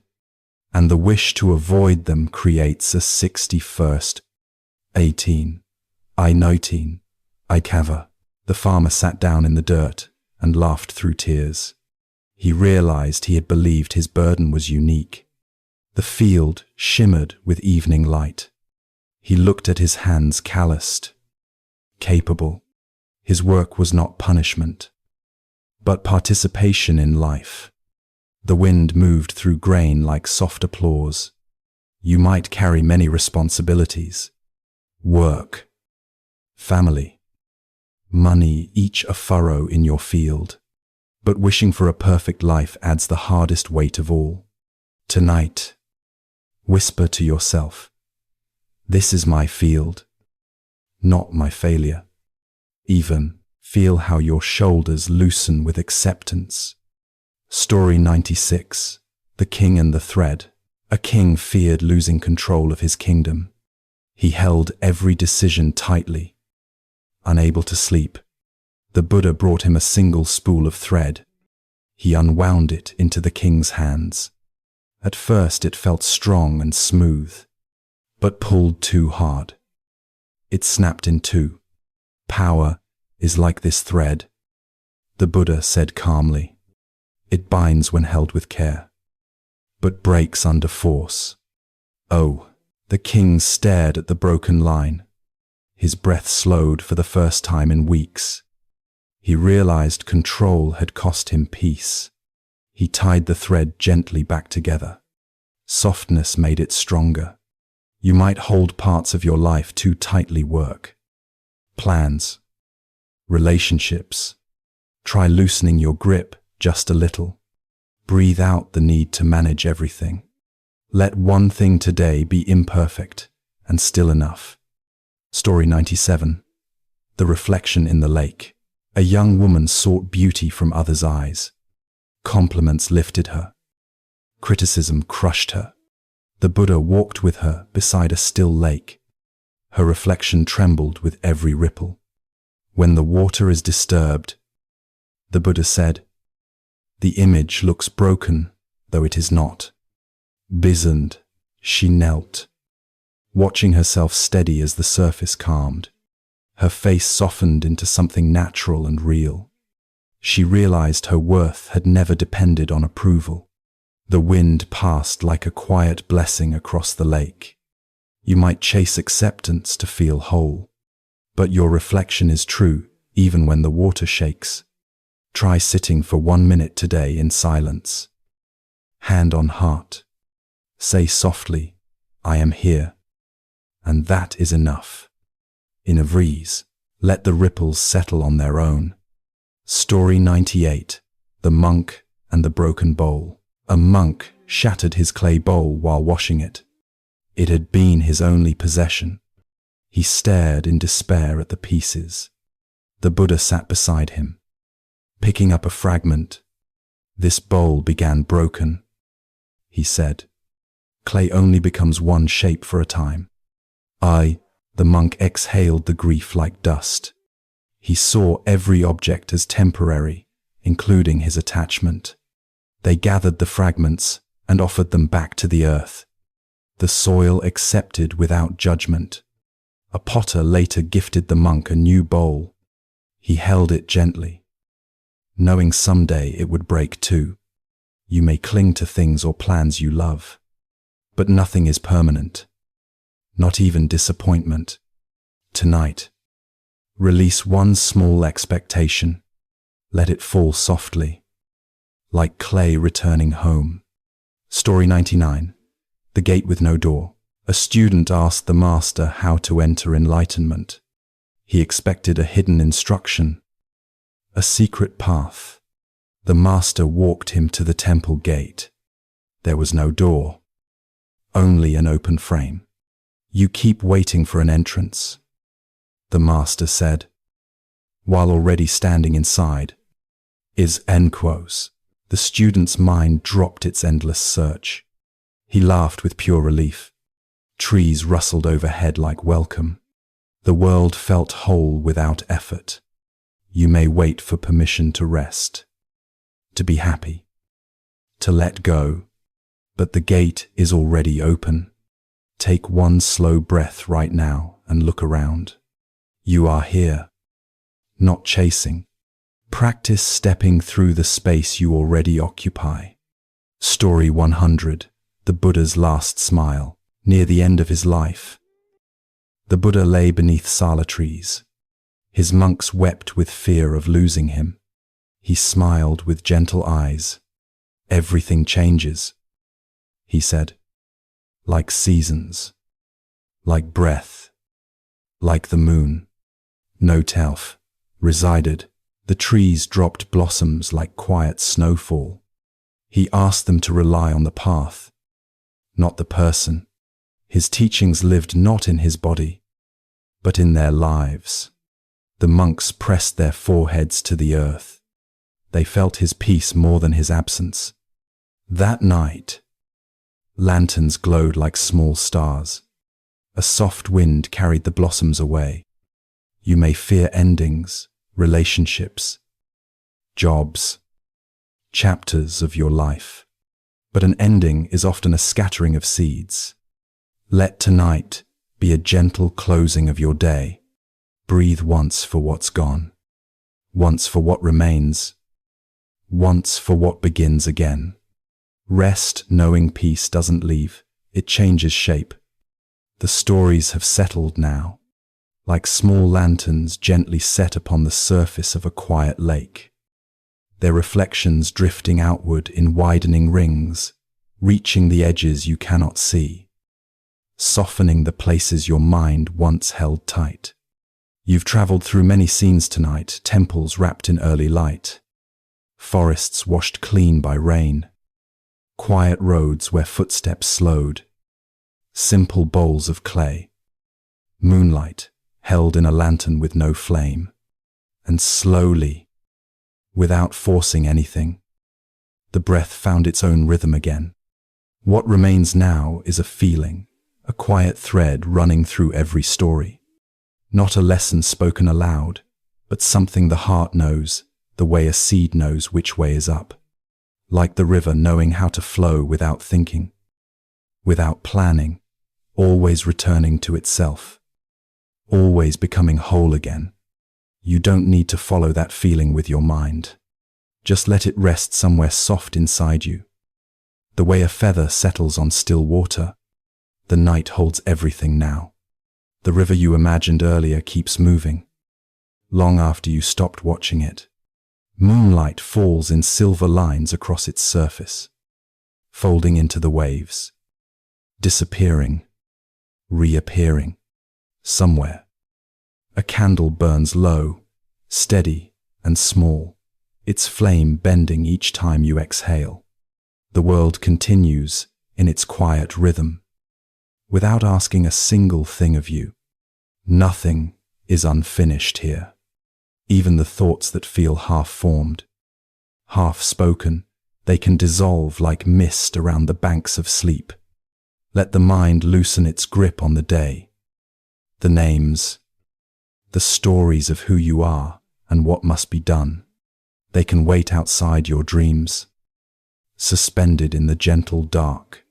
and the wish to avoid them creates a 61st. 18. I 19. I kava. The farmer sat down in the dirt and laughed through tears. He realized he had believed his burden was unique. The field shimmered with evening light. He looked at his hands calloused, capable. His work was not punishment, but participation in life. The wind moved through grain like soft applause. You might carry many responsibilities: work, family, money, each a furrow in your field. But wishing for a perfect life adds the hardest weight of all. Tonight, whisper to yourself, this is my field, not my failure. Even feel how your shoulders loosen with acceptance. Story 96. The King and the Thread. A king feared losing control of his kingdom. He held every decision tightly. Unable to sleep, the Buddha brought him a single spool of thread. He unwound it into the king's hands. At first it felt strong and smooth, but pulled too hard. It snapped in two. Power is like this thread, the Buddha said calmly. It binds when held with care, but breaks under force. Oh, the king stared at the broken line. His breath slowed for the first time in weeks. He realized control had cost him peace. He tied the thread gently back together. Softness made it stronger. You might hold parts of your life too tightly. Work, plans, relationships. Try loosening your grip just a little. Breathe out the need to manage everything. Let one thing today be imperfect and still enough. Story 97. The Reflection in the Lake. A young woman sought beauty from others' eyes. Compliments lifted her. Criticism crushed her. The Buddha walked with her beside a still lake. Her reflection trembled with every ripple. When the water is disturbed, the Buddha said, the image looks broken, though it is not. Bizened, she knelt, watching herself steady as the surface calmed. Her face softened into something natural and real. She realized her worth had never depended on approval. The wind passed like a quiet blessing across the lake. You might chase acceptance to feel whole, but your reflection is true even when the water shakes. Try sitting for 1 minute today in silence. Hand on heart. Say softly, I am here. And that is enough. In a breeze, let the ripples settle on their own. Story 98. The Monk and the Broken Bowl. A monk shattered his clay bowl while washing it. It had been his only possession. He stared in despair at the pieces. The Buddha sat beside him. Picking up a fragment, this bowl began broken, he said. Clay only becomes one shape for a time. The monk exhaled the grief like dust. He saw every object as temporary, including his attachment. They gathered the fragments and offered them back to the earth. The soil accepted without judgment. A potter later gifted the monk a new bowl. He held it gently, knowing someday it would break too. You may cling to things or plans you love, but nothing is permanent, not even disappointment. Tonight, release one small expectation. Let it fall softly, like clay returning home. Story 99. The Gate with No Door. A student asked the master how to enter enlightenment. He expected a hidden instruction, a secret path. The master walked him to the temple gate. There was no door, only an open frame. You keep waiting for an entrance, the master said, while already standing inside. End quotes. The student's mind dropped its endless search. He laughed with pure relief. Trees rustled overhead like welcome. The world felt whole without effort. You may wait for permission to rest, to be happy, to let go, but the gate is already open. Take one slow breath right now and look around. You are here, not chasing. Practice stepping through the space you already occupy. Story 100. The Buddha's Last Smile. Near the end of his life, the Buddha lay beneath sala trees. His monks wept with fear of losing him. He smiled with gentle eyes. Everything changes, he said, like seasons, like breath, like the moon. No Telf resided. The trees dropped blossoms like quiet snowfall. He asked them to rely on the path, not the person. His teachings lived not in his body, but in their lives. The monks pressed their foreheads to the earth. They felt his peace more than his absence. That night, lanterns glowed like small stars. A soft wind carried the blossoms away. You may fear endings, relationships, jobs, chapters of your life, but an ending is often a scattering of seeds. Let tonight be a gentle closing of your day. Breathe once for what's gone, once for what remains, once for what begins again. Rest knowing peace doesn't leave, it changes shape. The stories have settled now, like small lanterns gently set upon the surface of a quiet lake. Their reflections drifting outward in widening rings, reaching the edges you cannot see, softening the places your mind once held tight. You've traveled through many scenes tonight, temples wrapped in early light, forests washed clean by rain, quiet roads where footsteps slowed, simple bowls of clay, moonlight held in a lantern with no flame, and slowly, without forcing anything, the breath found its own rhythm again. What remains now is a feeling, a quiet thread running through every story. Not a lesson spoken aloud, but something the heart knows, the way a seed knows which way is up. Like the river knowing how to flow without thinking, without planning, always returning to itself, always becoming whole again. You don't need to follow that feeling with your mind. Just let it rest somewhere soft inside you. The way a feather settles on still water, the night holds everything now. The river you imagined earlier keeps moving, long after you stopped watching it. Moonlight falls in silver lines across its surface, folding into the waves, disappearing, reappearing, somewhere. A candle burns low, steady and small, its flame bending each time you exhale. The world continues in its quiet rhythm, without asking a single thing of you. Nothing is unfinished here. Even the thoughts that feel half-formed, half-spoken, they can dissolve like mist around the banks of sleep. Let the mind loosen its grip on the day. The names, the stories of who you are and what must be done, they can wait outside your dreams, suspended in the gentle dark.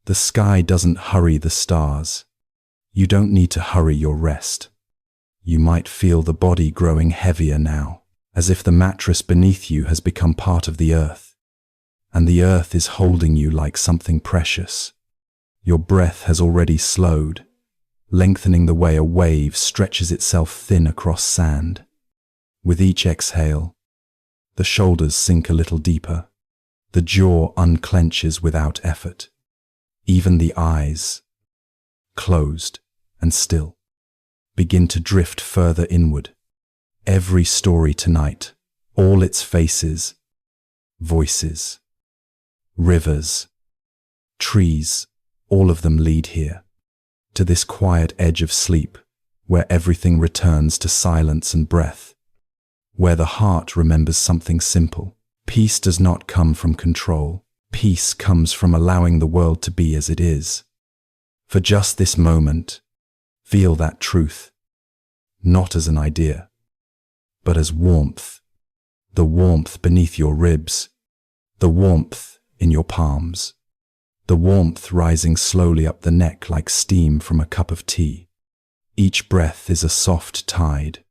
The sky doesn't hurry the stars. You don't need to hurry your rest. You might feel the body growing heavier now, as if the mattress beneath you has become part of the earth, and the earth is holding you like something precious. Your breath has already slowed, lengthening the way a wave stretches itself thin across sand. With each exhale, the shoulders sink a little deeper, the jaw unclenches without effort. Even the eyes, closed and still, begin to drift further inward. Every story tonight, all its faces, voices, rivers, trees, all of them lead here, to this quiet edge of sleep, where everything returns to silence and breath, where the heart remembers something simple. Peace does not come from control. Peace comes from allowing the world to be as it is. For just this moment, feel that truth, not as an idea, but as warmth. The warmth beneath your ribs, the warmth in your palms, the warmth rising slowly up the neck like steam from a cup of tea. Each breath is a soft tide,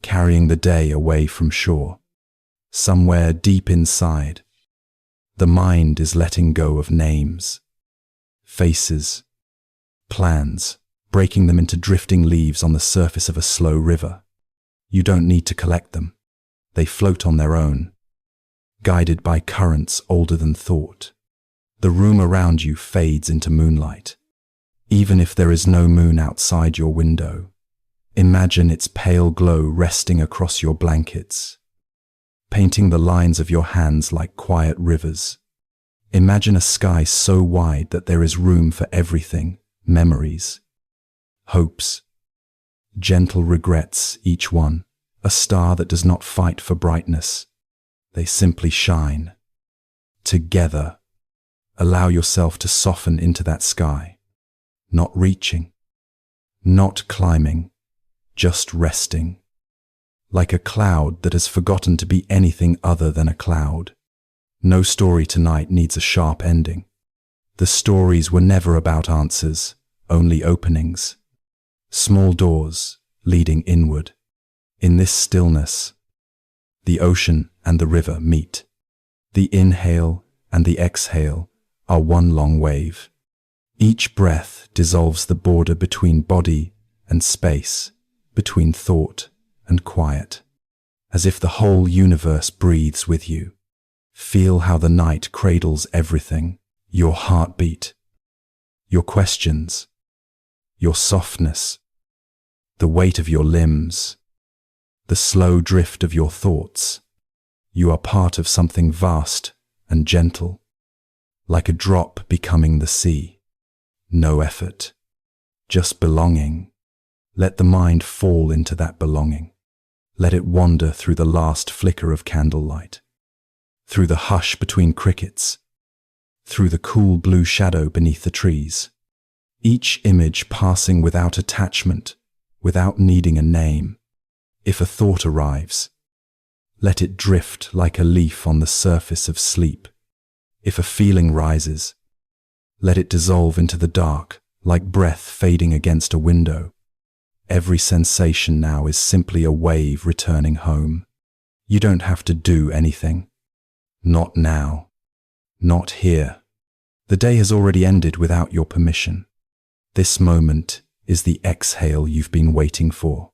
carrying the day away from shore. Somewhere deep inside, the mind is letting go of names, faces, plans, breaking them into drifting leaves on the surface of a slow river. You don't need to collect them. They float on their own, guided by currents older than thought. The room around you fades into moonlight. Even if there is no moon outside your window, imagine its pale glow resting across your blankets, painting the lines of your hands like quiet rivers. Imagine a sky so wide that there is room for everything, memories, hopes, gentle regrets, each one, a star that does not fight for brightness. They simply shine. Together, allow yourself to soften into that sky, not reaching, not climbing, just resting, like a cloud that has forgotten to be anything other than a cloud. No story tonight needs a sharp ending. The stories were never about answers, only openings. Small doors leading inward. In this stillness, the ocean and the river meet. The inhale and the exhale are one long wave. Each breath dissolves the border between body and space, between thought and quiet, as if the whole universe breathes with you. Feel how the night cradles everything, your heartbeat, your questions, your softness, the weight of your limbs, the slow drift of your thoughts. You are part of something vast and gentle, like a drop becoming the sea. No effort, just belonging. Let the mind fall into that belonging. Let it wander through the last flicker of candlelight, through the hush between crickets, through the cool blue shadow beneath the trees. each image passing without attachment, without needing a name. If a thought arrives, let it drift like a leaf on the surface of sleep. If a feeling rises, let it dissolve into the dark, like breath fading against a window. Every sensation now is simply a wave returning home. You don't have to do anything. Not now. Not here. The day has already ended without your permission. This moment is the exhale you've been waiting for.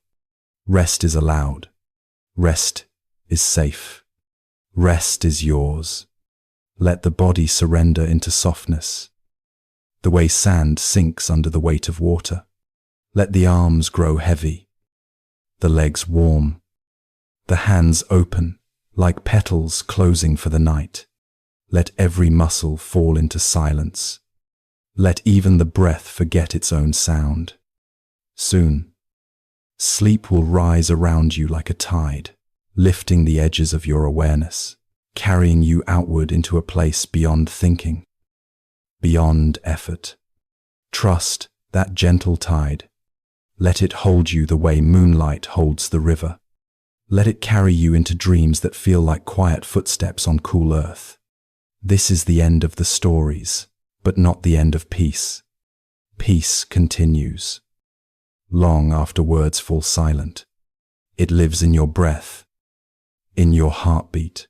Rest is allowed. Rest is safe. Rest is yours. Let the body surrender into softness, the way sand sinks under the weight of water. Let the arms grow heavy, the legs warm, the hands open, like petals closing for the night. Let every muscle fall into silence. Let even the breath forget its own sound. Soon, sleep will rise around you like a tide, lifting the edges of your awareness, carrying you outward into a place beyond thinking, beyond effort. Trust that gentle tide. Let it hold you the way moonlight holds the river. Let it carry you into dreams that feel like quiet footsteps on cool earth. This is the end of the stories, but not the end of peace. Peace continues. Long after words fall silent, it lives in your breath, in your heartbeat,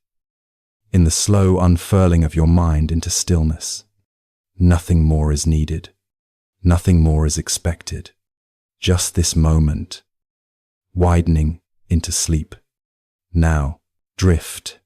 in the slow unfurling of your mind into stillness. Nothing more is needed. Nothing more is expected. Just this moment, widening into sleep. Now, drift